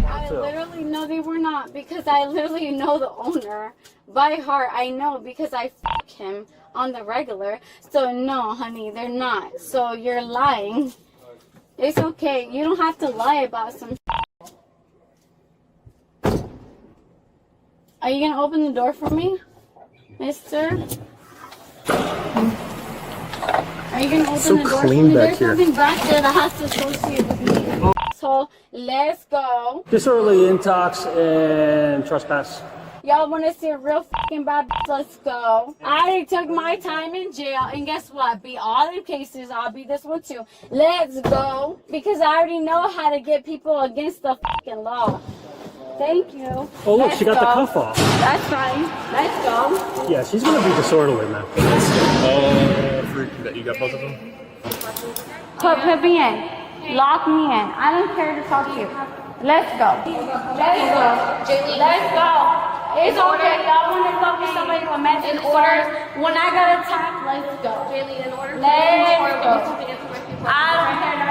I literally know they were not, because I literally know the owner by heart. I know because I fuck him on the regular. So no, honey, they're not. So you're lying. It's okay. You don't have to lie about some. Are you gonna open the door for me, mister? Are you gonna open So the door clean for me? back There's here. something back there that has to associate with me. So let's go. Disorderly intox and trespass. Y'all want to see a real fucking bad bitch? Let's go. I already took my time in jail, and guess what? Be all the cases, I'll be this one too. Let's go. Because I already know how to get people against the fucking law. Thank you. Oh, look, Let's she got the go. cuff off. That's fine. Let's go. Yeah, she's gonna be disorderly, man. Freak that you got both of them? Put me in. Lock me in. I don't care to talk to you. Let's go. Let's go. Let's go. It's okay. Y'all want to talk to somebody with mental orders? When I got attacked, let's go. Let's go. I don't care.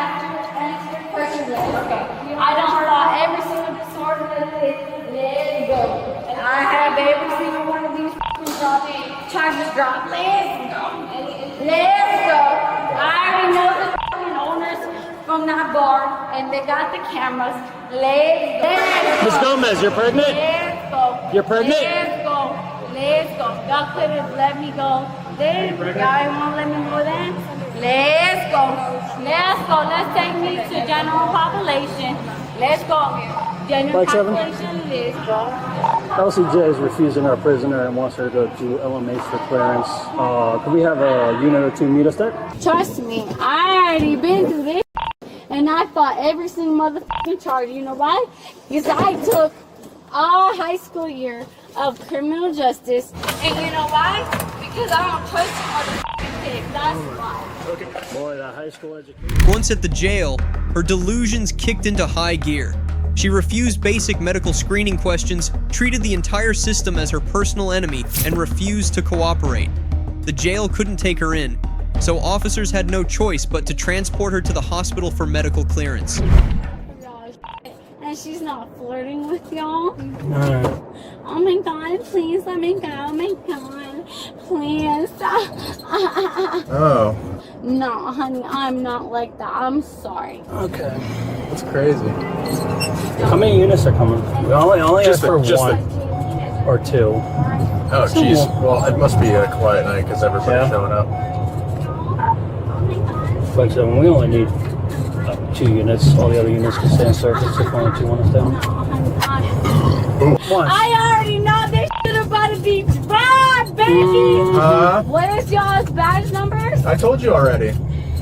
Let's go. I don't follow every single disorder that is. Let's go. And I have every single one of these charges dropped. Let's go. Let's go. I already know the owners from that bar, and they got the cameras. Let's go. Miss Gomez, you're pregnant? Let's go. You're pregnant? Let's go. Let's go. Y'all could have let me go then. Y'all ain't want to let me go then. Let's go. Let's go. Let's take me to general population. Let's go. General Mike 7. population. Let's go. LCJ is refusing our prisoner and wants her to go to LMH for clearance. Could we have a unit or two meet us there? Trust me, I already been through this, and I fought every single motherfucking charge. You know why? Because I took all high school year of criminal justice, and you know why? Because I don't trust you motherfucking pigs. That's why. Boy, that high school education. Once at the jail, her delusions kicked into high gear. She refused basic medical screening questions, treated the entire system as her personal enemy, and refused to cooperate. The jail couldn't take her in, so officers had no choice but to transport her to the hospital for medical clearance. And she's not flirting with y'all. Alright. Oh my god, please let me go. Oh my god, please. Oh. No, honey, I'm not like that. I'm sorry. Okay. That's crazy. How many units are coming? We only asked for one or two. Oh, jeez. Well, it must be a quiet night because everybody's showing up. Like so, we only need 2 units. All the other units can stay in circuits if only 2 want to stay on. One. I already know this shit about to be bad, baby. What is y'all's badge numbers? I told you already.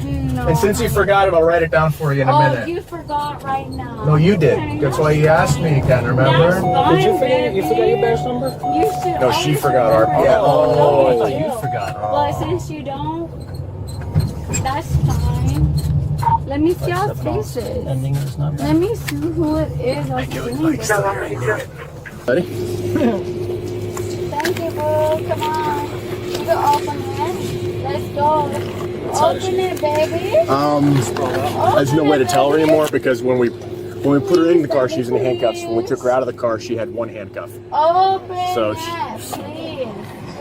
No. And since you forgot, I'll write it down for you in a minute. Oh, you forgot right now. No, you did. That's why you asked me again, remember? That's fine, Did you forget? You forgot your badge number? You should. No, she always forgot our. remember Yeah. to Oh, I know thought it. you forgot. But since you don't, that's fine. Let me see your faces. Ending is not Let me see who it is. I knew it. Like, Ready? Thank you, boo. Come on. You can open it. Let's go. Open it, baby. There's no way to tell her anymore because when we put her in the car, she was in handcuffs. When we took her out of the car, she had one handcuff. Open So it, please.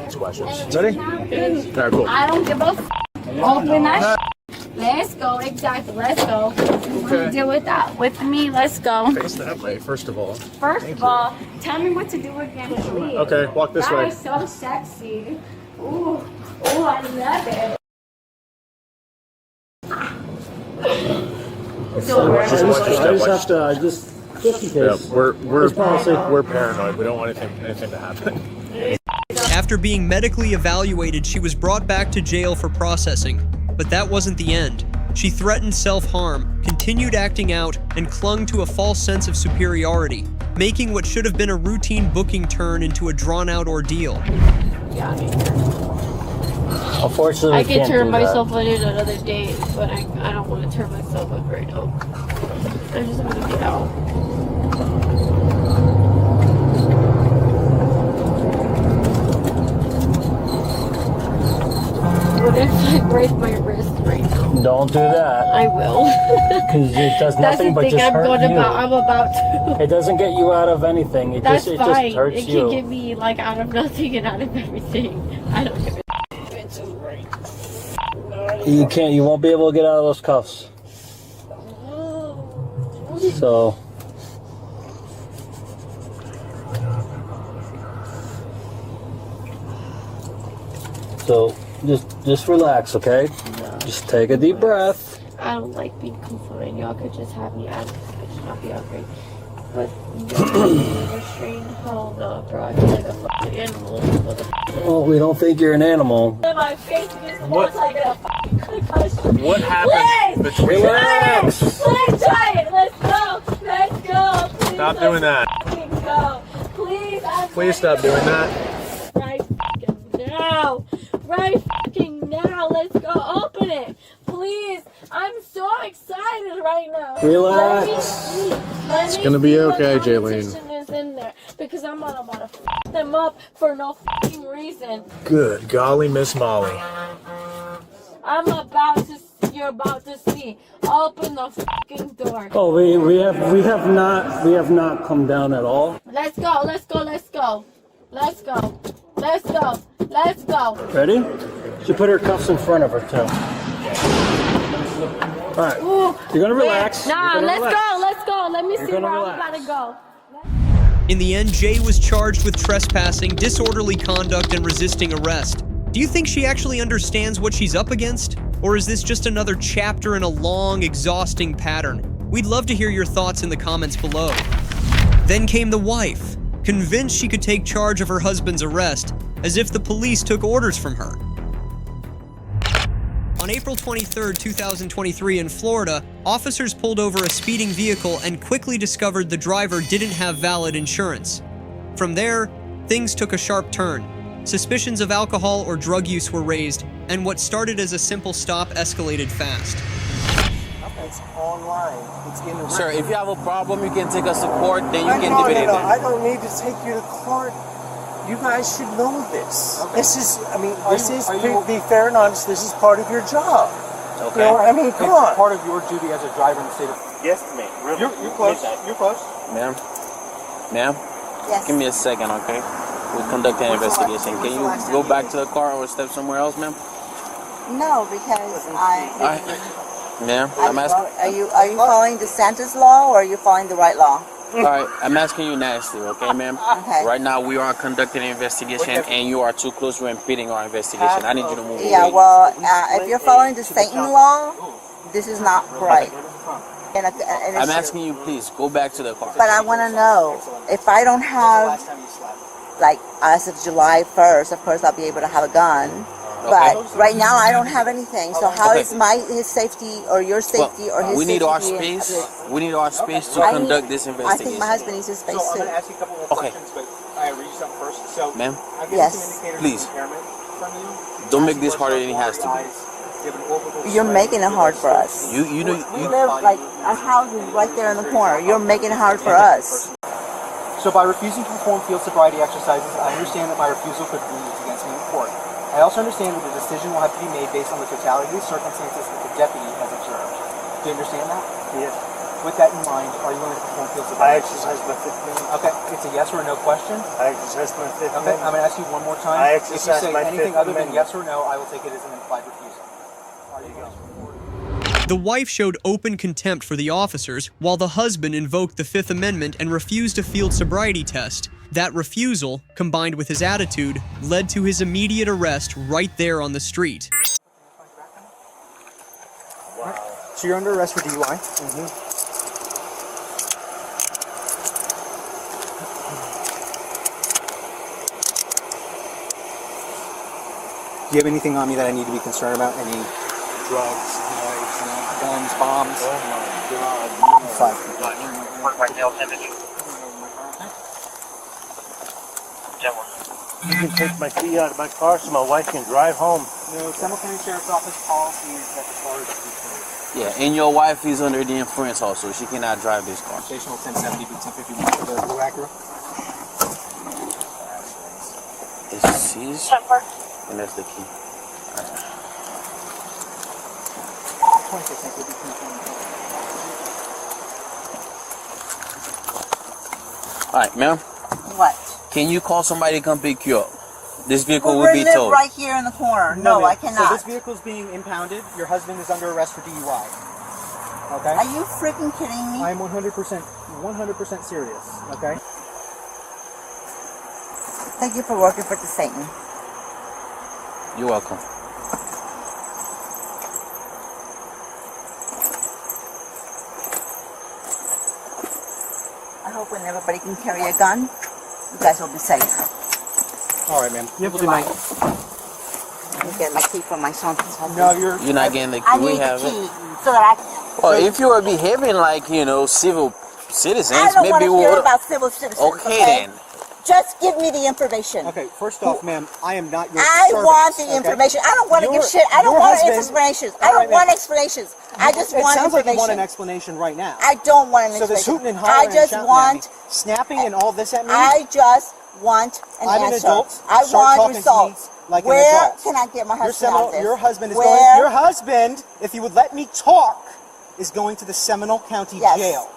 It's questions. Ready? Alright, cool. I don't give a f. Open that. Let's go. Exactly. Let's go. Okay. Deal with that with me. Let's go. Face that way, first of all. First of all, tell me what to do again, please. Okay, walk this way. That is so sexy. Ooh, I love it. Just in case. Yeah, we're policy. We're paranoid. We don't want anything to happen. After being medically evaluated, she was brought back to jail for processing. But that wasn't the end. She threatened self-harm, continued acting out, and clung to a false sense of superiority, making what should have been a routine booking turn into a drawn-out ordeal. Unfortunately, I can turn myself in at another date, but I don't want to turn myself in right now. I just want to get out. What if I break my wrist right now? Don't do that. I will. Because it does nothing but just hurt you. I'm about to. It doesn't get you out of anything. It That's just fine. hurts It you. can get me like out of nothing and out of everything. I don't give a It's right. You can't. You won't be able to get out of those cuffs. So. So just relax, okay? Just take a deep breath. I don't like being confined. Y'all could just have me out. I should not be hungry. But restrained. Hell no, bro. I feel like a fucking animal. Oh, we don't think you're an animal. My face against the wall so I get a fucking concussion. What happened between Relax! Let's try it! Let's go! Let's go! Please, Stop doing that. fucking go! Please, Please stop doing that. Right fucking now! Right fucking now! Let's go! Open it! Please! I'm so excited right now! Relax. It's gonna be okay, Jaylene. Is in there because I'm about to f them up for no fucking reason. Good golly, Miss Molly. You're about to see. Open the fucking door. Oh, we have not come down at all. Let's go. Let's go. Let's go. Let's go. Let's go. Let's go. Ready? She put her cuffs in front of her too. All right. You're gonna relax. Nah, let's go. Let's go. Let me You're see where gonna I'm relax. about to go. In the end, Jay was charged with trespassing, disorderly conduct, and resisting arrest. Do you think she actually understands what she's up against? Or is this just another chapter in a long, exhausting pattern? We'd love to hear your thoughts in the comments below. Then came the wife, convinced she could take charge of her husband's arrest, as if the police took orders from her. On April 23, 2023 in Florida, officers pulled over a speeding vehicle and quickly discovered the driver didn't have valid insurance. From there, things took a sharp turn. Suspicions of alcohol or drug use were raised, and what started as a simple stop escalated fast. It's online. It's in the Sir, if you have a problem, you can take us to court, then you can No, debate it. I don't need to take you to court. You guys should know this. Okay. This is, be fair and honest, this is part of your job. Okay. You know, I mean, come on. Part of your duty as a driver in the state of... Yes, ma'am. You're close. You're close. Ma'am? Ma'am? Yes. Give me a second, okay? We'll conduct an investigation. Can you go back to the car or step somewhere else, ma'am? No, because Ma'am, I'm asking... Are you following the Santa's law or are you following the right law? Alright, I'm asking you nicely, okay, ma'am? Okay. Right now, we are conducting an investigation, and you are too close to impeding our investigation. I need you to move Yeah, away. well, if you're following the Satan law, this is not right. And I'm asking you, please, go back to the car. But I want to know, if I don't have, like, as of July 1st, of course, I'll be able to have a gun. But right now I don't have anything. So how is his safety or your safety or his we need safety? our space. We need our space to conduct this I investigation. think my husband needs his space So I'm too. going to ask you a couple more questions, but I read you something first. So, Ma'am? I get Yes. some indicators Please. of impairment from you. Don't make this harder than it has to be. You have an orbital You're making it hard for us. You know We live like our house is right there in the corner. You're making it hard for us. So by refusing to perform field sobriety exercises, I understand that my refusal could be used against me in court. I also understand that the decision will have to be made based on the totality of the circumstances that the deputy has observed. Do you understand that? Yes. With that in mind, are you willing to perform field sobriety? I exercise my Fifth Amendment. Okay, it's a yes or a no question. I exercise my Fifth Okay, Amendment. I'm going to ask you one more time. I If you exercise say my anything Fifth other than Amendment. yes or no, I will take it as an implied refusal. Are you going? The wife showed open contempt for the officers, while the husband invoked the Fifth Amendment and refused a field sobriety test. That refusal, combined with his attitude, led to his immediate arrest right there on the street. So you're under arrest for DUI. Do you have anything on me that I need to be concerned about? Any drugs, knives, guns, bombs? Oh my God. Five. You can take my key out of my car so my wife can drive home. No, Seminole County Sheriff's Office policy is that the car is to be towed. Yeah, and your wife is under the influence also. She cannot drive this car. Stational 1070 to 1051 for the blue Acura. It's his, and that's the key. 26, thank you. All right, ma'am. What? Can you call somebody to come pick you up? This vehicle Well, will we be live towed. right here in the corner. No, ma'am. I cannot. So this vehicle is being impounded. Your husband is under arrest for DUI. Okay? Are you freaking kidding me? I'm 100% serious. Okay? Thank you for working for the Satan. You're welcome. I hope when everybody can carry a gun, you guys will be safe. All right, ma'am. You have a good night. Let me get my key from my son. No, you're not getting the key. I We need have the it. key so that I can. Well, if you were behaving like, civil citizens, I don't want maybe to we hear would. about civil citizens. Okay, then. Just give me the information. Okay, first off, ma'am, I am not your I servant, want the okay? information. I don't want to Your- give shit. I don't your want husband- explanations. I All don't right, want ma'am. explanations. I just it want sounds like information. you want an explanation right now. I don't want an So this explanation. hooting and I hollering and just shouting want. at me, snapping and all this at me. I just want an I'm answer. an adult. I Start want talking to me results. like an Where adult. can I get my Your husband out of Seminole, this? your husband is Where? going. Your husband, if you would let me talk, is going to the Seminole County Yes. Jail.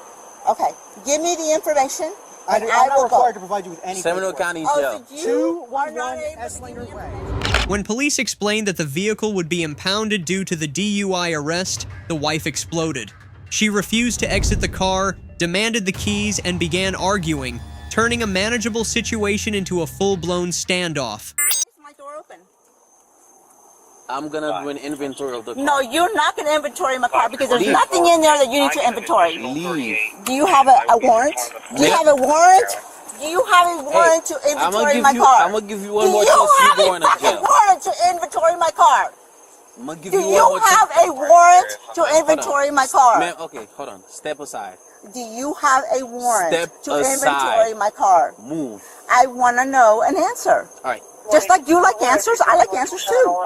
Okay, give me the information. I'm and not will required go. to provide you with any Seminole paperwork. County Oh, Jail. so you are not 211 able to Esslinger give me Way. When police explained that the vehicle would be impounded due to the DUI arrest, the wife exploded. She refused to exit the car, demanded the keys, and began arguing, turning a manageable situation into a full-blown standoff. my door open? I'm gonna do an inventory of the car. No, you're not going to inventory my car because there's Leave. nothing in there that you need to inventory. Leave. Do you have a warrant? Do you have a warrant? Do you have a warrant to I'm inventory gonna my give you. car? I'm gonna give you one Do more you chance. You have going a to fucking jail. warrant to inventory my car? I'm gonna give Do you one you more chance. have a warrant to inventory my car? Ma'am, okay, hold on. Step aside. Do you have a warrant Step to aside. inventory my car? Move. I want to know an answer. All right. Just like you like answers, I like answers too.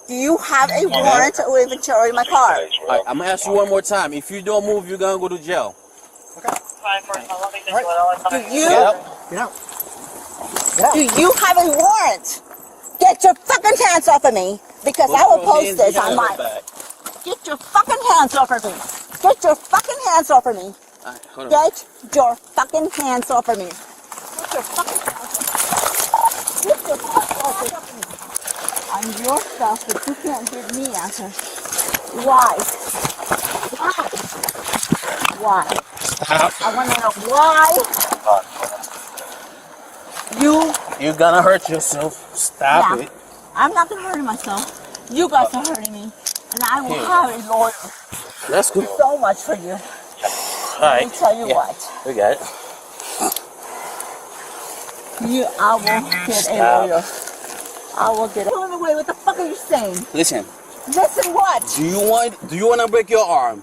Do you have a warrant to inventory my car? All right. I'm gonna ask you one more time. If you don't move, you're gonna go to jail. Do you? Get out. Get out. Do you have a warrant? Get your fucking hands off of me because I will post this on my. Get your fucking hands off of me. Get your fucking hands off of me. All right, hold on. Get your fucking hands off of me. Get your fucking hands off of me. Get your fucking hands off of me. I'm your stuff, but you can't give me answers. Why? Why? Stop. I want to know why. You're gonna hurt yourself. Stop Yeah. it. I'm not gonna hurt myself. You guys are hurting me, and I will Here. have a lawyer. That's good. So much for you. All Let right. me tell you Yeah. what. We got it. I will get a Stop. lawyer. I will get it away. What the fuck are you saying? Listen. Listen what? Do you want to break your arm?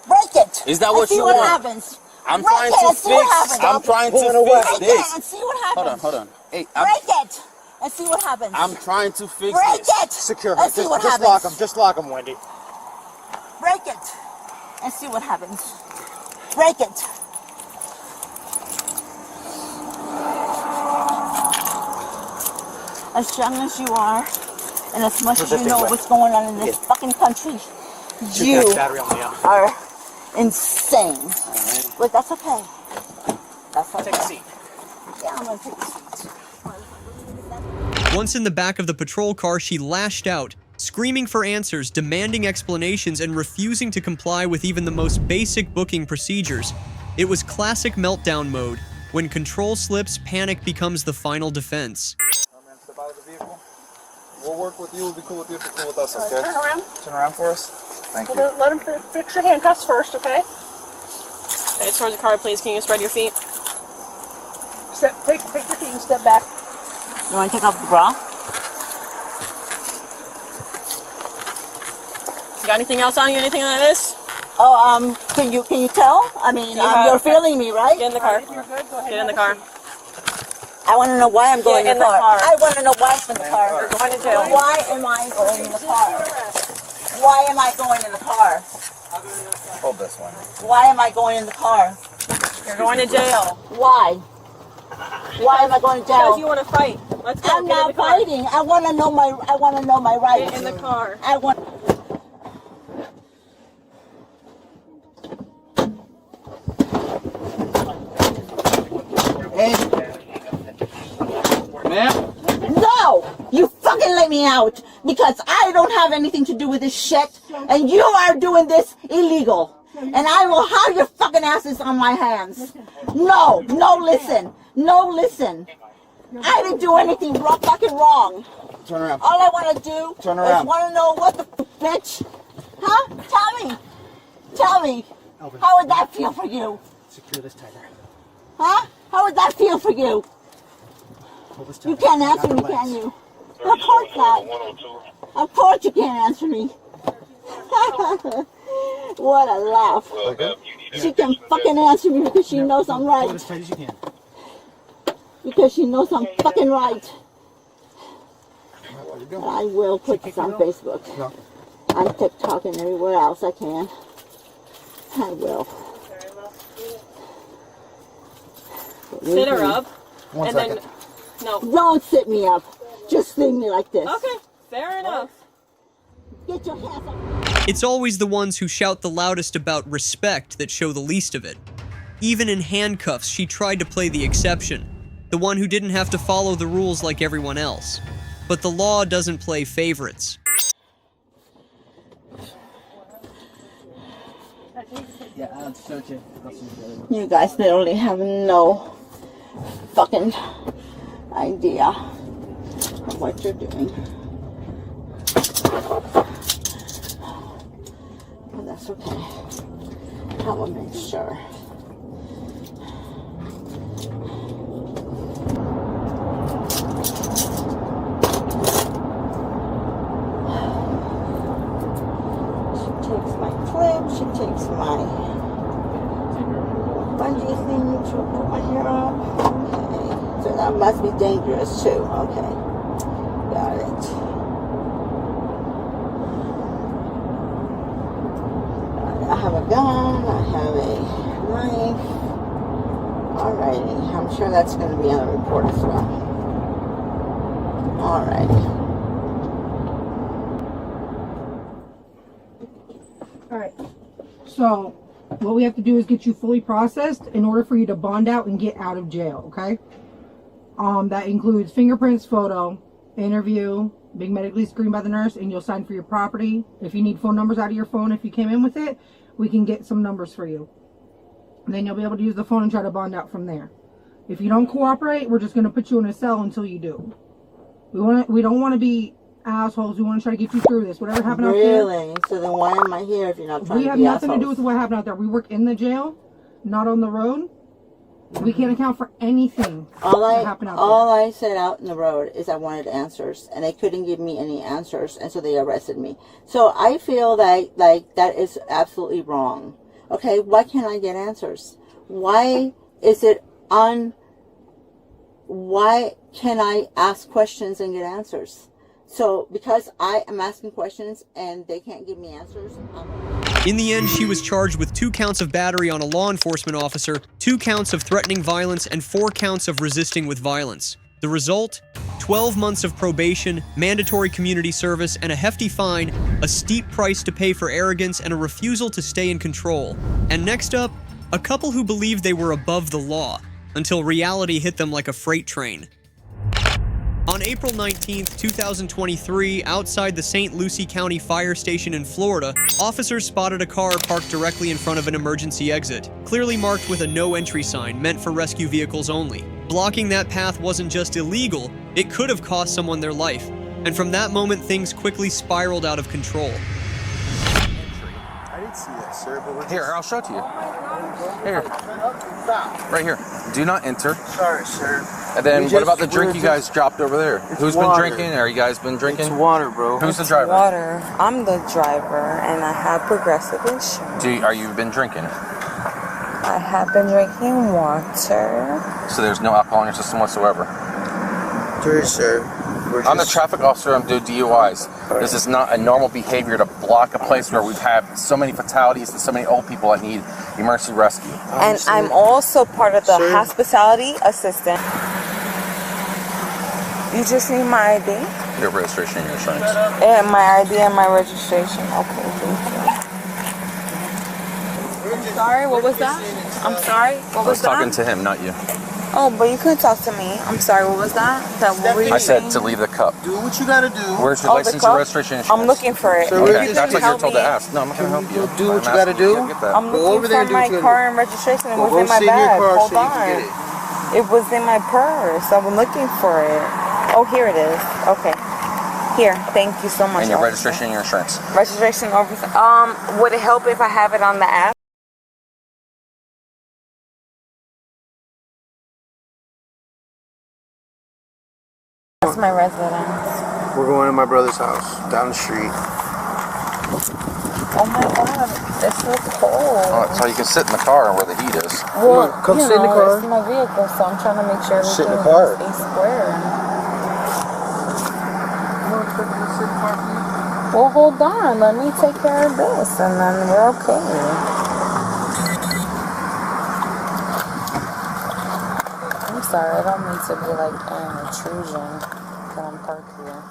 Break it. Is that what you want? want? Happens. I'm break trying it to and see what happens. fix. I'm trying to break fix it this. and see what happens. Hold on. Hey, break it and see what happens. I'm trying to fix break this. it. Secure and see what happens. lock him. Just lock him, Wendy. Break it and see what happens. Break it. As young as you are, and as much as you know what's going on in this fucking country, you are insane. Right. But that's okay. That's okay. Take a seat. Yeah, I'm gonna take a seat. Once in the back of the patrol car, she lashed out, screaming for answers, demanding explanations, and refusing to comply with even the most basic booking procedures. It was classic meltdown mode. When control slips, panic becomes the final defense. Step out of the vehicle. We'll work with you. We'll be cool with you if you're cool with us, okay? Turn around. Turn around for us. Thank you. Let him fix your handcuffs first, okay? Okay, towards the car, please. Can you spread your feet? Take your feet and step back. You want to take off the bra? You got anything else on you? Anything like this? Oh, can you tell? I mean, you're feeling me, right? Get in the car. If you're good, go ahead. Get in the car. I want to know why I'm going in the car. I want to know why I'm in the car. You're going to jail. Why am I going in the car? Why am I going in the car? Hold this one. Why am I going in the car? You're going to jail. Why? Why am I going to jail? Because you want to fight. Let's go. I'm not fighting. I want to know my rights. Get in the car. I want. Hey. Ma'am? No! You fucking let me out! Because I don't have anything to do with this shit, and you are doing this illegal. And I will have your fucking asses on my hands. No, listen. I didn't do anything fucking wrong. Turn around. All I want to do is around. want to know what the bitch. Huh? Tell me. How would that feel for you? Secure this tighter. Huh? How would that feel for you? You can't answer me, can you? Of course not. Of course you can't answer me. What a laugh. She can fucking answer me because she knows I'm right. Hold as tight as you can. Because she knows I'm fucking right. I will put this on Facebook. On TikTok and everywhere else I can. I will. Sit her up. One and second. then, no. Don't sit me up. Just leave me like this. Okay, fair enough. Get your hands up. It's always the ones who shout the loudest about respect that show the least of it. Even in handcuffs, she tried to play the exception, the one who didn't have to follow the rules like everyone else. But the law doesn't play favorites. Yeah, I'll search it. You guys literally have no fucking idea of what you're doing. But that's okay. I will make sure. She takes my clip, she takes my bungee thing to put my hair up. Okay. So that must be dangerous too. Okay. Got it. I have a gun, I have a knife. Alrighty. I'm sure that's going to be on the report as well. Alrighty. Alright. So, what we have to do is get you fully processed in order for you to bond out and get out of jail, okay? That includes fingerprints, photo, interview, being medically screened by the nurse, and you'll sign for your property. If you need phone numbers out of your phone, if you came in with it, we can get some numbers for you. And then you'll be able to use the phone and try to bond out from there. If you don't cooperate, we're just going to put you in a cell until you do. We don't want to be assholes. We want to try to get you through this. Whatever happened out there. Really? So then why am I here if you're not trying to be We have nothing assholes? to do with what happened out there. We work in the jail, not on the road. We can't account for anything All that happened out I said out in the road is I wanted answers, and they couldn't give me any answers, and so they arrested me. So I feel like that is absolutely wrong. Okay, why can't I get answers? Why is it why can I ask questions and get answers? So because I am asking questions and they can't give me answers. In the end, she was charged with 2 counts of battery on a law enforcement officer, 2 counts of threatening violence, and 4 counts of resisting with violence. The result? 12 months of probation, mandatory community service, and a hefty fine, a steep price to pay for arrogance, and a refusal to stay in control. And next up, a couple who believed they were above the law, until reality hit them like a freight train. On April 19th, 2023, outside the St. Lucie County Fire Station in Florida, officers spotted a car parked directly in front of an emergency exit, clearly marked with a no entry sign meant for rescue vehicles only. Blocking that path wasn't just illegal, it could have cost someone their life. And from that moment, things quickly spiraled out of control. I didn't see that, sir, but we're Here, I'll show it to you. Here. Right here. Do not enter. Sorry, sir. And then what about the drink you guys dropped over there? Who's been drinking? Are you guys been drinking? It's water, bro. Who's the driver? Water. I'm the driver, and I have Progressive insurance. Are you been drinking? I have been drinking water. So there's no alcohol in your system whatsoever? There is, sir. I'm the traffic officer. I'm doing DUIs. This is not a normal behavior to block a place where we've had so many fatalities and so many old people that need emergency rescue. And I'm also part of the hospitality assistant. You just need my ID? Your registration and your insurance. And my ID and my registration. Okay, thank you. I'm sorry, what was that? I'm sorry, what was that? I was talking to him, not you. Oh, but you couldn't talk to me. I'm sorry, what was that? What were you I said saying? to leave the cup. Do what you gotta do. Where's your license and registration insurance? I'm looking for it. Okay, that's what you're told to ask. No, I'm not going to help you. Do what you gotta do. I'm looking for my car and registration. It was in my bag. Hold on. It was in my purse. I'm looking for it. Oh, here it is. Okay. Here. Thank you so much. And your registration and your insurance. Registration over. Would it help if I have it on the app? That's my residence. We're going to my brother's house down the street. Oh my god, it's so cold. Oh, so you can sit in the car where the heat is. Well, come sit in the car. It's my vehicle, so I'm trying to make sure Sit in the everything car. is square. Well, hold on. Let me take care of this, and then we're okay. I'm sorry. I don't mean to be like an intrusion that I'm parked here.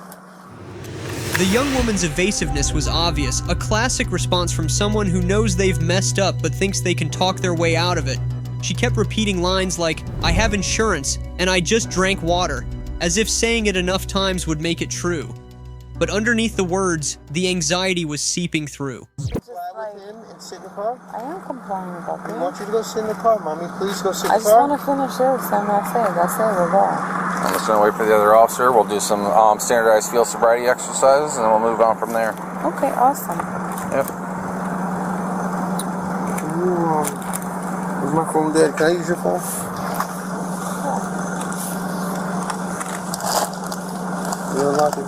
The young woman's evasiveness was obvious, a classic response from someone who knows they've messed up but thinks they can talk their way out of it. She kept repeating lines like, "I have insurance," and "I just drank water," as if saying it enough times would make it true. But underneath the words, the anxiety was seeping through. Fly with him and sit in the car? I am complaining about I that. want you to go sit in the car, mommy. Please go sit in I the just car. want to finish this, and that's it. That's it. We're going. I'm just going to wait for the other officer. We'll do some standardized field sobriety exercises, and we'll move on from there. Okay, awesome. Yep. Is my phone dead? Can I use your phone? You unlock it.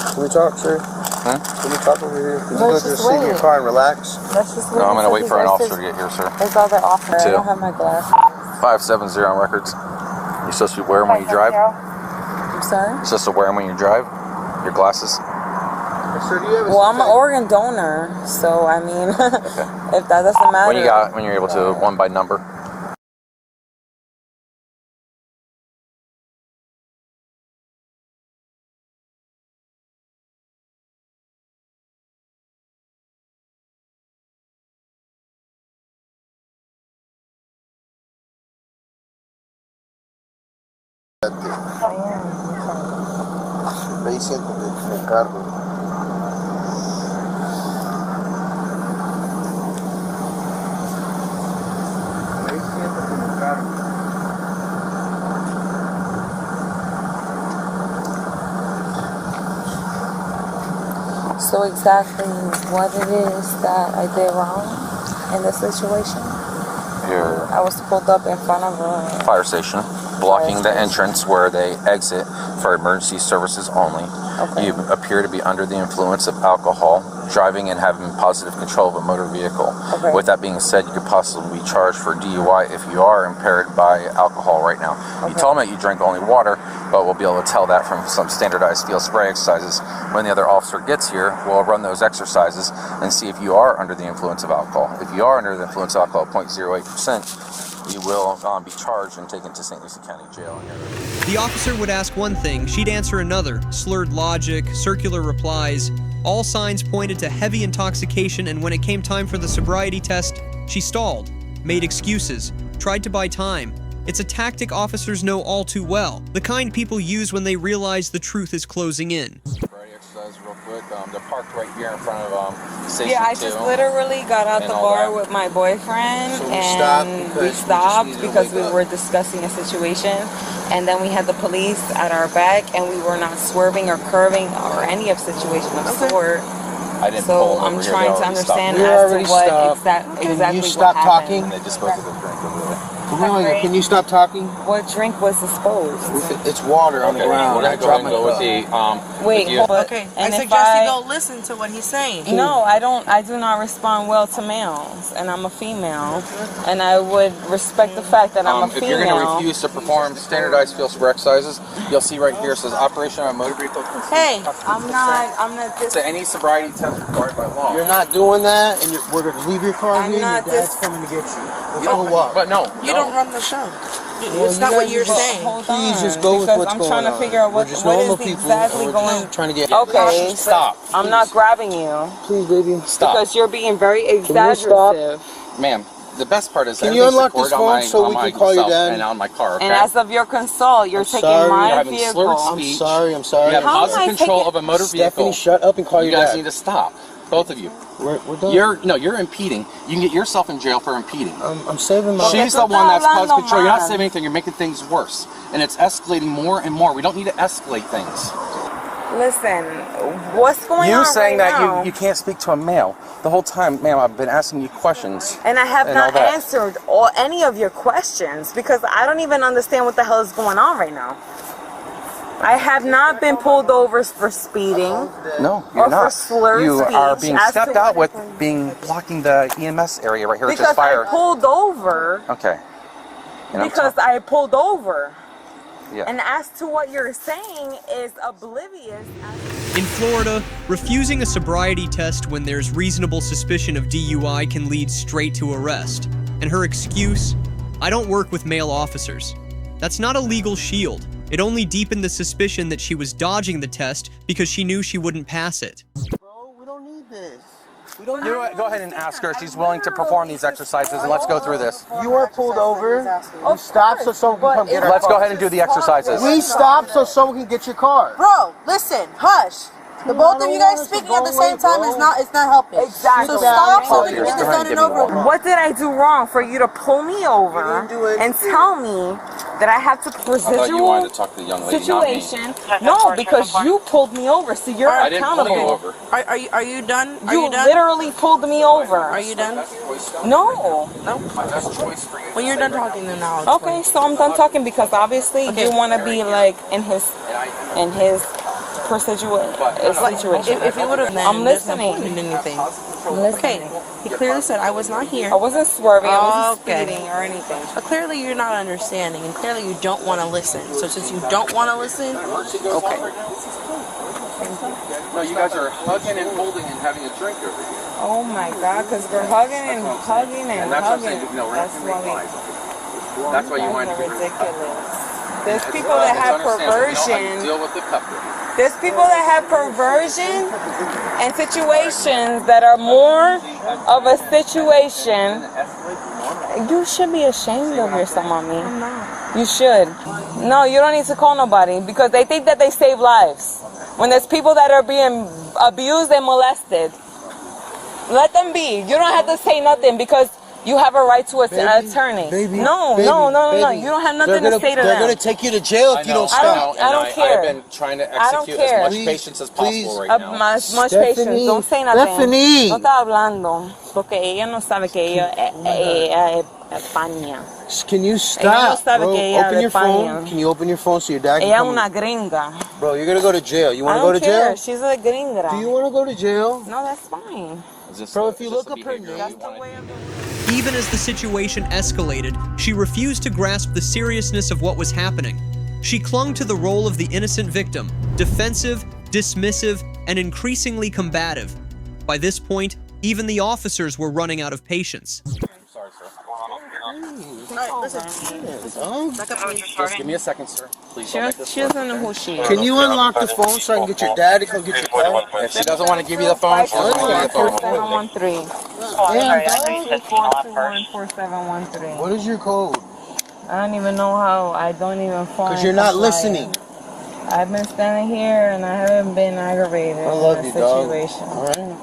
Can we talk, sir? Huh? Can we talk over here? Can you Let's go just just sit in your wait. car and relax? Let's just wait. No, I'm going to wait until for an he officer says- to get here, sir. It's all the offer. I Two. don't have my glasses. 570 on records. You're supposed to wear them when you drive? I'm sorry? You're supposed to wear them when you drive? Your glasses? Sir, do you have a Well, I'm an organ donor, so I mean, if that doesn't matter. When you're able to, one by number. Basic del carro. So exactly what it is that I did wrong in this situation? I was pulled up in front of a fire station, blocking the entrance where they exit for emergency services only. Okay. You appear to be under the influence of alcohol, driving and having positive control of a motor vehicle. Okay. With that being said, you could possibly be charged for DUI if you are impaired by alcohol right now. You Okay. told me that you drank only water, but we'll be able to tell that from some standardized field spray exercises. When the other officer gets here, we'll run those exercises and see if you are under the influence of alcohol. If you are under the influence of alcohol, 0.08%, you will be charged and taken to St. Lucie County Jail. The officer would ask one thing, she'd answer another. Slurred logic, circular replies. All signs pointed to heavy intoxication, and when it came time for the sobriety test, she stalled, made excuses, tried to buy time. It's a tactic officers know all too well, the kind people use when they realize the truth is closing in. Sobriety exercise real quick. They're parked right here in front of Station 2. Yeah, I just literally got out the bar with my boyfriend, So we and stopped we because we just stopped needed to because we wake up. were discussing a situation, and then we had the police at our back, and we were not swerving or curving or any of situation of sort. I didn't So pull them I'm over here. trying They to already stopped. understand We as already to what stopped. exactly Can you what stop happened. talking? And they disposed of the drink over there. Right. Can you stop talking? What drink was disposed? It's water on the ground. We're I going to go ahead dropped and my go with cup. the... Wait, if you- but, Okay, and I if suggest you go listen to what he's saying. No, I don't. I do not respond well to males, and I'm a female, and I would respect the fact that I'm a if female. you're going to refuse to perform standardized field spray exercises, you'll see right here it says operation of a motor vehicle. Hey, I'm not this. To any sobriety test required by law. You're not doing that, and we're going to leave your car I'm here. not Your dad's this- coming to get you. Let's go up. But no, You don't run the show. Well, It's not you what guys you're just- saying. Hold Please on, just go with because what's I'm going trying to on. figure out We're what just is normal people, exactly and we're going. just trying to get. Okay, Stop. I'm not grabbing you Please, baby. Stop. because you're being very Can you stop? exaggerative. Ma'am, the best part is Can you everything's unlock this recorded on phone my, so on we my can call your cell dad? and on my car, okay? And as of your consult, you're taking sorry. You're my having vehicle. slurred I'm speech. sorry. I'm sorry. You have How am positive I control taking- of a motor vehicle. Stephanie, shut up and call You your guys dad. need to stop. Both of you. We're done. You're impeding. You can get yourself in jail for impeding. I'm saving my. She's the one that's caused control. You're not saving anything. You're making things worse, and it's escalating more and more. We don't need to escalate things. Listen, what's going on You saying right that now? you can't speak to a male the whole time, ma'am. I've been asking you questions, And I have and not all that. answered any of your questions because I don't even understand what the hell is going on right now. I have not been pulled over for speeding. No, Or you're not. for slurred You are speech being as stepped to out what- with being blocking the EMS area right here, which is Because fire. I pulled over. Okay. And I'm Because I pulled over. Yeah. And as to what you're saying is oblivious. In Florida, refusing a sobriety test when there's reasonable suspicion of DUI can lead straight to arrest. And her excuse, I don't work with male officers. That's not a legal shield. It only deepened the suspicion that she was dodging the test because she knew she wouldn't pass it. Bro, we don't need this. We You know what? Go ahead and ask her if she's willing to perform these exercises, and let's go through this. You are pulled over. We stopped so someone can come get our Let's car. go ahead and do the exercises. We stopped so someone can get your car. Bro, listen, hush. The both of you guys speaking at the same time is not helping. Exactly. So stop so we can get this done and over with. What did I do wrong for you to pull me over and tell me that I have to I thought you residual wanted to talk to the young lady, not me. situation? No, because you pulled me over, so you're I didn't pull accountable. you over. Are you done? Are You you done? literally pulled me over. Are you done? No. No. When you're done talking, then I'll. Okay, so I'm done talking because obviously Okay. you want to be like in his situation. If you would have, I'm listening. Anything. I'm listening. Okay. He clearly said I was not here. I wasn't swerving. I wasn't Okay. speeding or anything. But clearly you're not understanding, and clearly you don't want to listen. So since you don't want to listen, okay. No, you guys are hugging and holding and having a drink over here. Oh my God, because we're hugging and hugging and And that's what I'm hugging. saying. No, we're not That's going to why make lies. That's why you wanted to be ridiculous. There's people that have perversion. Deal with the couple. There's people that have perversion and situations that are more of a situation. You should be ashamed of yourself, mommy. I'm not. You should. No, you don't need to call nobody because they think that they save lives. When there's people that are being abused and molested, let them be. You don't have to say nothing because You have a right to an attorney. No. You don't have nothing to say to them. They're gonna take you to jail if you don't stop. I don't care. I've been trying to execute as much patience as possible right now. As much patience. Don't say nothing. Stephanie. No está hablando. Porque ella no sabe que ella es España. Can you stop, bro? Open your phone. Can you open your phone so your dad can Ella es come? una gringa. Bro, you're gonna go to jail. You wanna go to care. jail? She's a gringa. Do you wanna go to jail? No, that's fine. Bro, if you look up her name. Even as the situation escalated, she refused to grasp the seriousness of what was happening. She clung to the role of the innocent victim, defensive, dismissive, and increasingly combative. By this point, even the officers were running out of patience. Just give me a second, sir. Please don't make this She doesn't know who she is. Can you unlock the phone so I can get your dad to come get your car? If she doesn't want to give you the phone, she doesn't want to give you the phone. 4713. What is your code? I don't even know how. I don't even phone. Because you're not listening. I've been standing here and I haven't been aggravated I love in you, a dog. situation. Alright.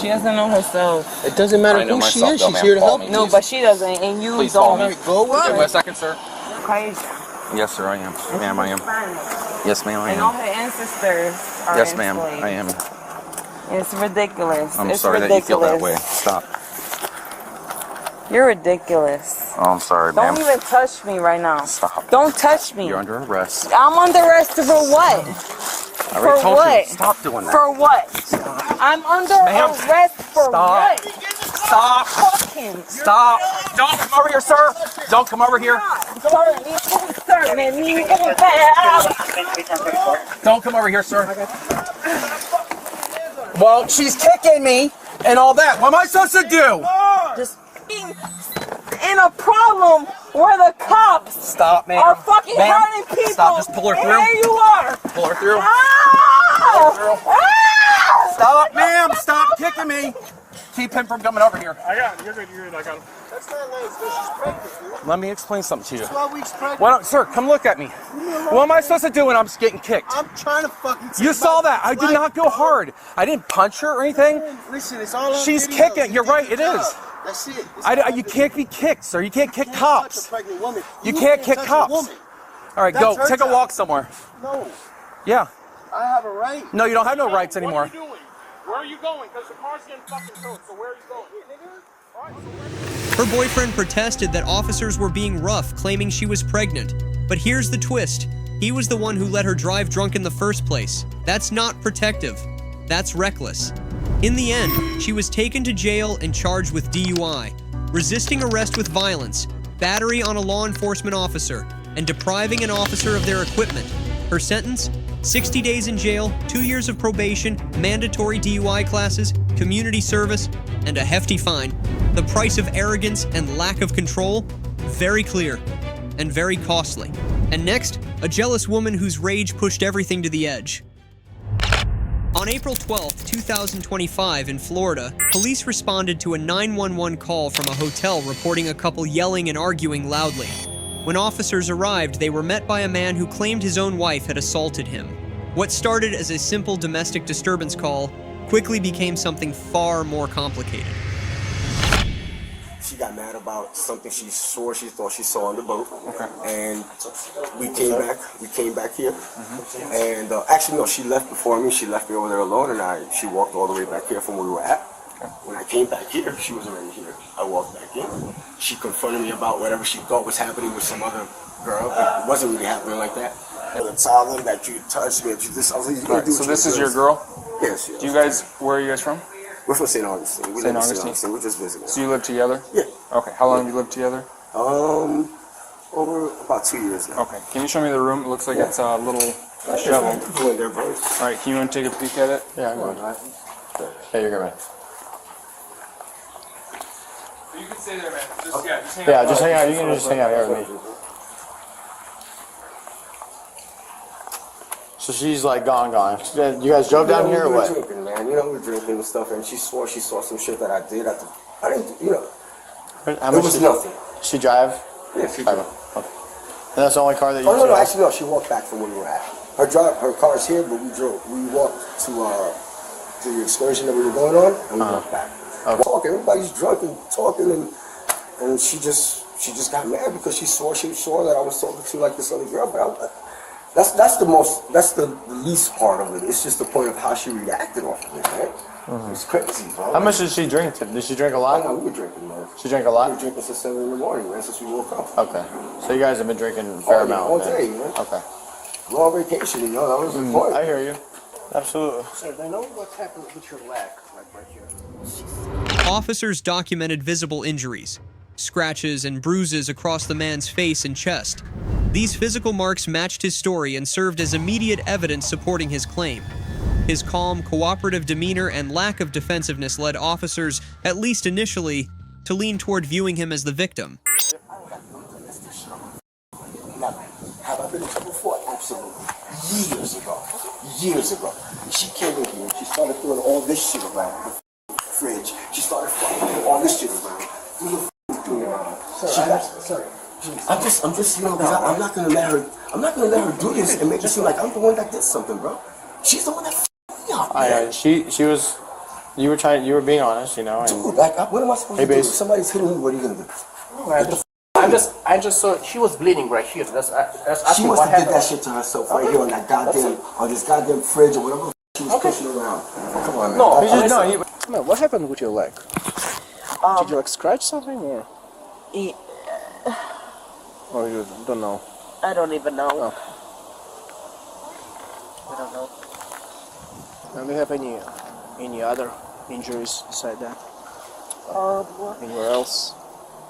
She doesn't know herself. It doesn't matter who she is. She's here to help you. No, but she doesn't, and you Please don't. call me. Go with Give me a second, sir. Crazy. Yes, sir, I am. Ma'am, I am. Yes, ma'am, I And all am. her ancestors are Yes, ma'am, enslaved. I am. It's ridiculous. I'm it's sorry ridiculous. that you feel that way. Stop. You're ridiculous. Oh, I'm sorry, ma'am. Don't even touch me right now. Stop. Don't touch me. You're under arrest. I'm under arrest for what? I already For told what? you. Stop doing that. For what? I'm under arrest for what? Stop. Fuck him. Stop. Don't come over here, sir. Don't come over here. Don't come over here, sir. Well, she's kicking me and all that. What am I supposed to do? Just in a problem where the cops are fucking hurting people. Stop. Just pull her through. And here you are. Pull her through. Stop, ma'am. Stop kicking me. Keep him from coming over here. I got him. You're good. I got him. That's not nice. She's pregnant. Let me explain something to you. 12 weeks pregnant. Why don't, sir, come look at me. What am I supposed to do when I'm getting kicked? I'm trying to fucking. You saw that. I did not go hard. I didn't punch her or anything. Listen, it's all on She's video. kicking. You're right. It is. That's it. You can't be kicked, sir. You can't kick cops. Touch a pregnant woman. You can't kick touch a cops. woman. All right, That's go. her Take a job. walk somewhere. No, Yeah. I have a right. No, you don't have no rights anymore. What are you doing? Where are you going? Because the car's getting fucking towed. So where are you going? Here, nigga. All right. Her boyfriend protested that officers were being rough, claiming she was pregnant. But here's the twist. He was the one who let her drive drunk in the first place. That's not protective. That's reckless. In the end, she was taken to jail and charged with DUI, resisting arrest with violence, battery on a law enforcement officer, and depriving an officer of their equipment. Her sentence? 60 days in jail, 2 years of probation, mandatory DUI classes, community service, and a hefty fine. The price of arrogance and lack of control? Very clear and very costly. And next, a jealous woman whose rage pushed everything to the edge. On April 12, 2025 in Florida, police responded to a 911 call from a hotel reporting a couple yelling and arguing loudly. When officers arrived, they were met by a man who claimed his own wife had assaulted him. What started as a simple domestic disturbance call quickly became something far more complicated. She got mad about something she swore she thought she saw on the boat. Okay. And we came back here. And actually, no, she left before me. She left me over there alone, and she walked all the way back here from where we were at. When I came back here, she was already here. I walked back in. She confronted me about whatever she thought was happening with some other girl. It wasn't really happening like that. And tell them that you touched me, that you this. I was like, Right, so this is your girl? Yes, yes. Do you guys, where are you guys from? We're from St. Augustine. We live in St. Augustine. We're just visiting. So you live together? Yeah. Okay, how long have you lived together? Over about 2 years now. Okay, can you show me the room? It looks like it's a little shovel. Go in there, bro. Alright, can you want to take a peek at it? Yeah, I'm going. Hey, you're good, man. You can stay there, man. Just hang Yeah, just hang out. You can just hang out here with me. So she's like gone. You guys drove down here or what? We were drinking, man. You know, we were drinking and stuff, and she swore she saw some shit that I did. I didn't, you know. How It was nothing. She drive? Yeah, she drive. Okay. And that's the only car that you Oh, no, drove? actually, no. She walked back from where we were at. Her car's here, but we walked to the excursion that we were going on, and we walked back. Talking, everybody's drunk and talking, and and she just got mad because she saw that I was talking to like this other girl. But that's the least part of it. It's just the point of how she reacted off of it, man. It's crazy, bro. How much did she drink? Did she drink a lot? No, we were drinking, man. She drank a lot? We were drinking since 7 in the morning, man, since we woke up. Okay. So you guys have been drinking a fair amount. All day, man. Okay. We're on vacation, you know, that was the point. I hear you. Absolutely. Sir, I know what's happened with your leg, like right here. Officers documented visible injuries, scratches and bruises across the man's face and chest. These physical marks matched his story and served as immediate evidence supporting his claim. His calm, cooperative demeanor and lack of defensiveness led officers, at least initially, to lean toward viewing him as the victim. Now, have I been in trouble before? Absolutely. Years ago. She came in here, she started throwing all this shit around the fridge. She started throwing all this shit around. Sorry. I'm just, you know, I'm not gonna let her do this and make it seem like I'm the one that did something, bro. She's the one that f***ed me up. She was. You were being honest, you know. And dude, like, what am I supposed to do? If somebody's hitting me, what are you gonna do? I just saw she was bleeding right here. That's she must have did that shit to herself right here on that goddamn, on this goddamn fridge or whatever she was pushing around. Come on, man. Man, what happened with your leg? Did you like scratch something or? Or you don't know? I don't even know. Oh. I don't know. And do you have any other injuries beside that? Anywhere else?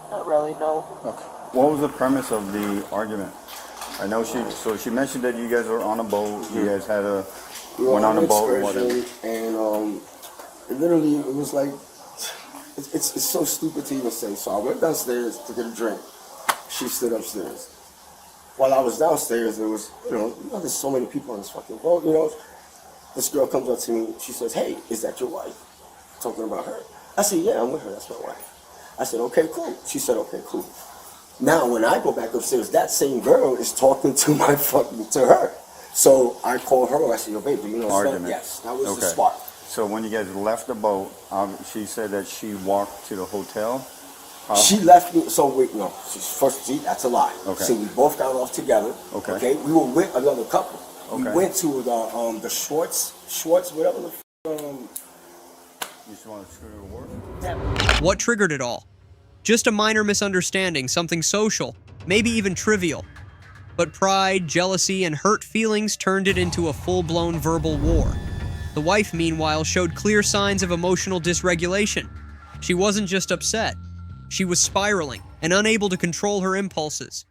Not really, no. Okay. What was the premise of the argument? I know she mentioned that you guys were on a boat. You guys had went on a boat or whatever. And literally it was like it's so stupid to even say. So I went downstairs to get a drink. She stood upstairs. While I was downstairs, there was, you know, there's so many people on this fucking boat, you know. This girl comes up to me. She says, "Hey, is that your wife?" Talking about her. I said, "Yeah, I'm with her. That's my wife." I said, "Okay, cool." She said, "Okay, cool." Now, when I go back upstairs, that same girl is talking to her. So I call her. I said, "Yo, babe, do you know what's up?" Yes, that was the spark. So when you guys left the boat, she said that she walked to the hotel. She left me. So wait, no. That's a lie. Okay. See, we both got off together. Okay. We were with another couple. Okay. We went to the Schwartz, whatever the. You just want to screw the word? What triggered it all? Just a minor misunderstanding, something social, maybe even trivial. But pride, jealousy, and hurt feelings turned it into a full-blown verbal war. The wife, meanwhile, showed clear signs of emotional dysregulation. She wasn't just upset. She was spiraling and unable to control her impulses.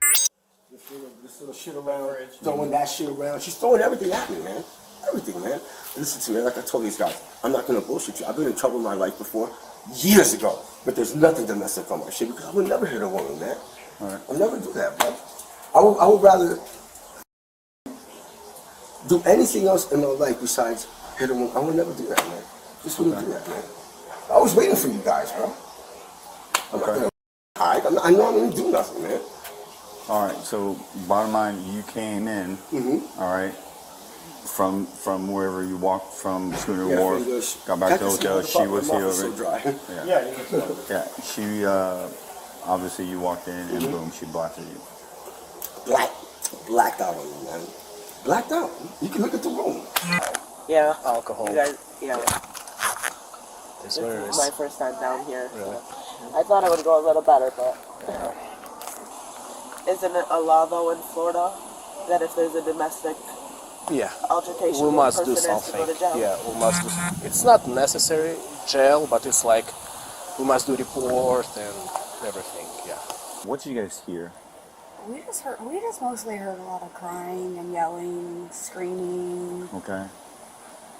This little shit around, throwing that shit around. She's throwing everything at me, man. Everything, man. Listen to me, like I told these guys, I'm not gonna bullshit you. I've been in trouble in my life before, years ago. But there's nothing domestic on my shit because I would never hit a woman, man. I'll never do that, bro. I would rather do anything else in my life besides hit a woman. I would never do that, man. Just wouldn't do that, man. I was waiting for you guys, bro. I'm not gonna hide. I know I'm gonna do nothing, man. All right. So bottom line, you came in. All right. From wherever you walked from Schooner Wharf, got back to the hotel. She was here already. Yeah. She obviously you walked in and boom, she blasted you. Blacked out on me, man. Blacked out. You can look at the room. Yeah. Alcohol. You guys, yeah. This is my first time down here. Really? I thought it would go a little better, but isn't it a law though in Florida that if there's a domestic altercation, we must do the person has to something. go to jail? Yeah, we must do. It's not necessary jail, but it's like we must do report and everything. Yeah. What did you guys hear? We just mostly heard a lot of crying and yelling, screaming. Okay.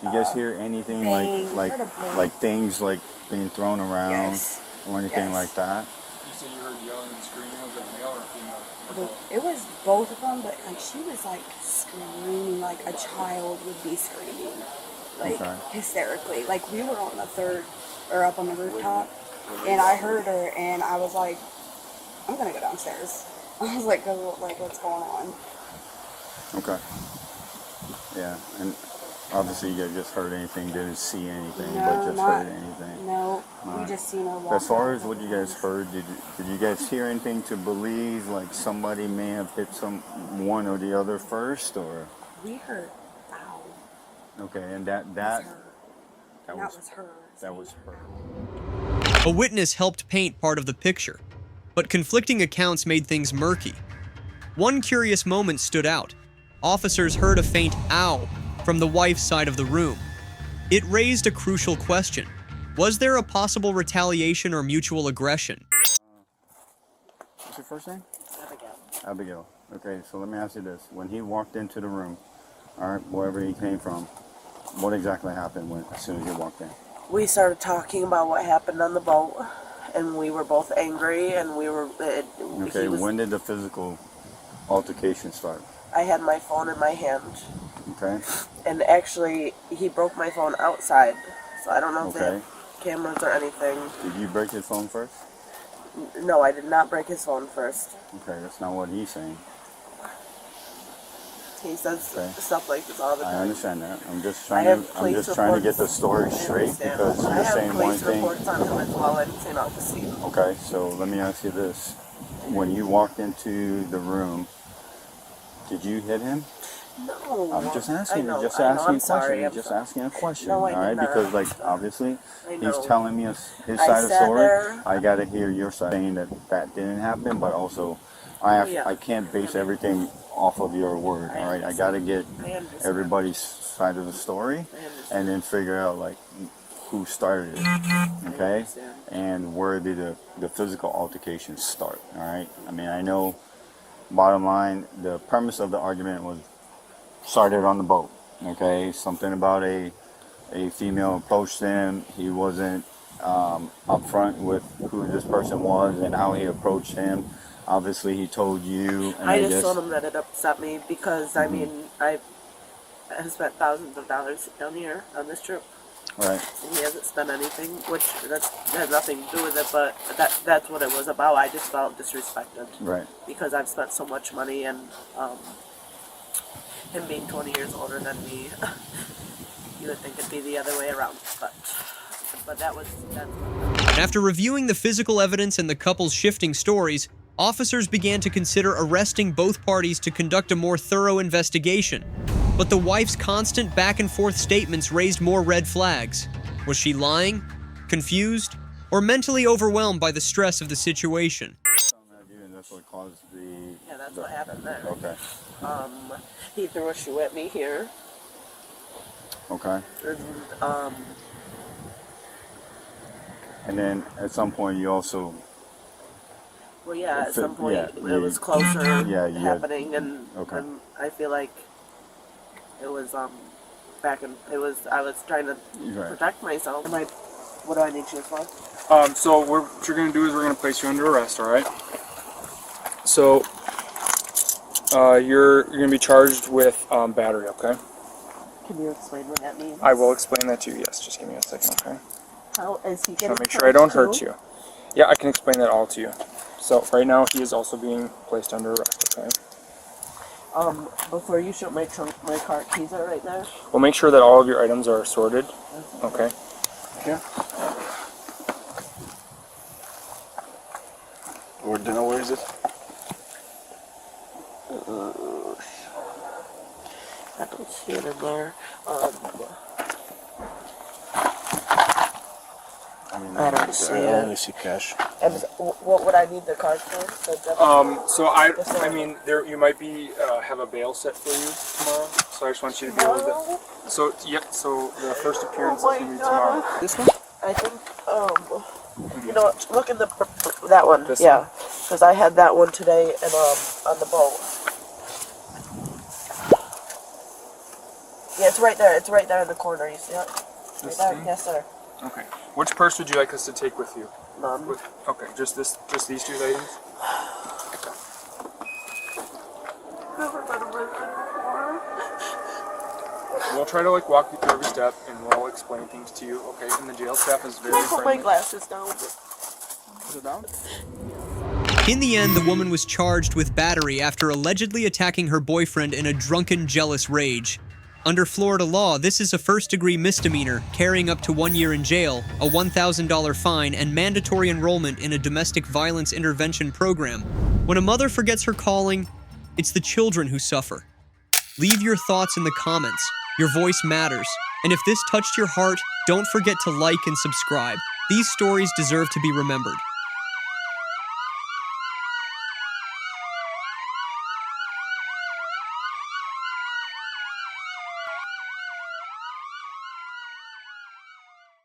Do you guys hear anything bang. like things like being thrown around or anything like that? You said you heard yelling and screaming. Was that male or female? It was both of them, but like she was like screaming like a child would be screaming, like hysterically. Like we were on the third or up on the rooftop, and I heard her, and I was like, I'm gonna go downstairs. I was like, what's going on? Okay. Yeah, and Obviously, you guys just heard anything, didn't see anything, No, but just not- heard anything. No, we Alright. just seen her walk. As far as what you guys heard, did you guys hear anything to believe like somebody may have hit one or the other first, or? We heard ow. Okay, and that was her. That was her. A witness helped paint part of the picture, but conflicting accounts made things murky. One curious moment stood out. Officers heard a faint ow from the wife's side of the room. It raised a crucial question. Was there a possible retaliation or mutual aggression? What's your first name? Abigail. Okay, so let me ask you this. When he walked into the room, all right, wherever he came from, what exactly happened as soon as he walked in? We started talking about what happened on the boat, and we were both angry, and we were... Okay, when did the physical altercation start? I had my phone in my hand, Okay, and actually, he broke my phone outside, so I don't know if they okay. have cameras or anything. Did you break his phone first? No, I did not break his phone first. Okay, that's not what he's saying. He says Okay. stuff like this all the time. I understand that. I'm just I trying have to. I'm just trying to get the story straight because I you're have saying one police thing. reports on him as well. I didn't say not to see. Okay, so let me ask you this: when you walked into the room, did you hit him? No. I'm just asking. I know, Just I know, asking I'm a sorry, question. I'm Just sorry. asking a question. No, I all did right, not. because like obviously I he's know. telling me his I side of the sat story. there. I got to hear your side, saying that didn't happen, but also I can't base everything off of your word. All right, I got to get everybody's side of the story, and then figure out like who started it. Okay, and where did the physical altercation start? All right, I mean I know. Bottom line, the premise of the argument was started on the boat. Okay, something about a female approached him. He wasn't upfront with who this person was and how he approached him. Obviously, he told you. And I just told him that it upset me because I mean I have spent thousands of dollars down here on this trip. Right. And he hasn't spent anything, which that has nothing to do with it, but that's what it was about. I just felt disrespected. Right. Because I've spent so much money, and him being 20 years older than me, you would think it'd be the other way around. But that's After reviewing the physical evidence and the couple's shifting stories, officers began to consider arresting both parties to conduct a more thorough investigation. But the wife's constant back-and-forth statements raised more red flags. Was she lying, confused, or mentally overwhelmed by the stress of the situation? And that's what caused the. Yeah, that's what happened there. Okay. He threw a shoe at me here. Okay. And, And then at some point you also. well, yeah, at some point Yeah, it was closer you had- happening, and, Okay. and I feel like it was I was trying to Right. protect myself. What do I need you for? So what you're going to do is we're going to place you under arrest, all right? So you're going to be charged with battery, okay? Can you explain what that means? I will explain that to you, yes. Just give me a second, okay? How is he So getting make sure I don't hurt too? you. Yeah, I can explain that all to you. So right now he is also being placed under arrest, okay? Before you shoot my trunk, my car keys are right there. We'll make sure that all of your items are sorted, okay? Yeah. Where is it? I don't see it in there. I don't see I it. only see cash. And what would I need the card for? The So I mean, there you might be have a bail set for you tomorrow. So I just want you to be able to. So yeah. So the first appearance is gonna be tomorrow. This one? I think. You know, what, look in that one. This yeah, because I had that one today and on the boat. Yeah, it's right there. It's right there in the corner. You see it? Right This there. thing? Yes, sir. Okay. Which purse would you like us to take with you? None. Okay, just these two items. We'll try to like walk you through every step, and we'll explain things to you. Okay, and the jail staff is very Can I put my friendly. glasses down? Put it down? In the end, the woman was charged with battery after allegedly attacking her boyfriend in a drunken, jealous rage. Under Florida law, this is a first-degree misdemeanor, carrying up to 1 year in jail, a $1,000 fine, and mandatory enrollment in a domestic violence intervention program. When a mother forgets her calling, it's the children who suffer. Leave your thoughts in the comments. Your voice matters. And if this touched your heart, don't forget to like and subscribe. These stories deserve to be remembered.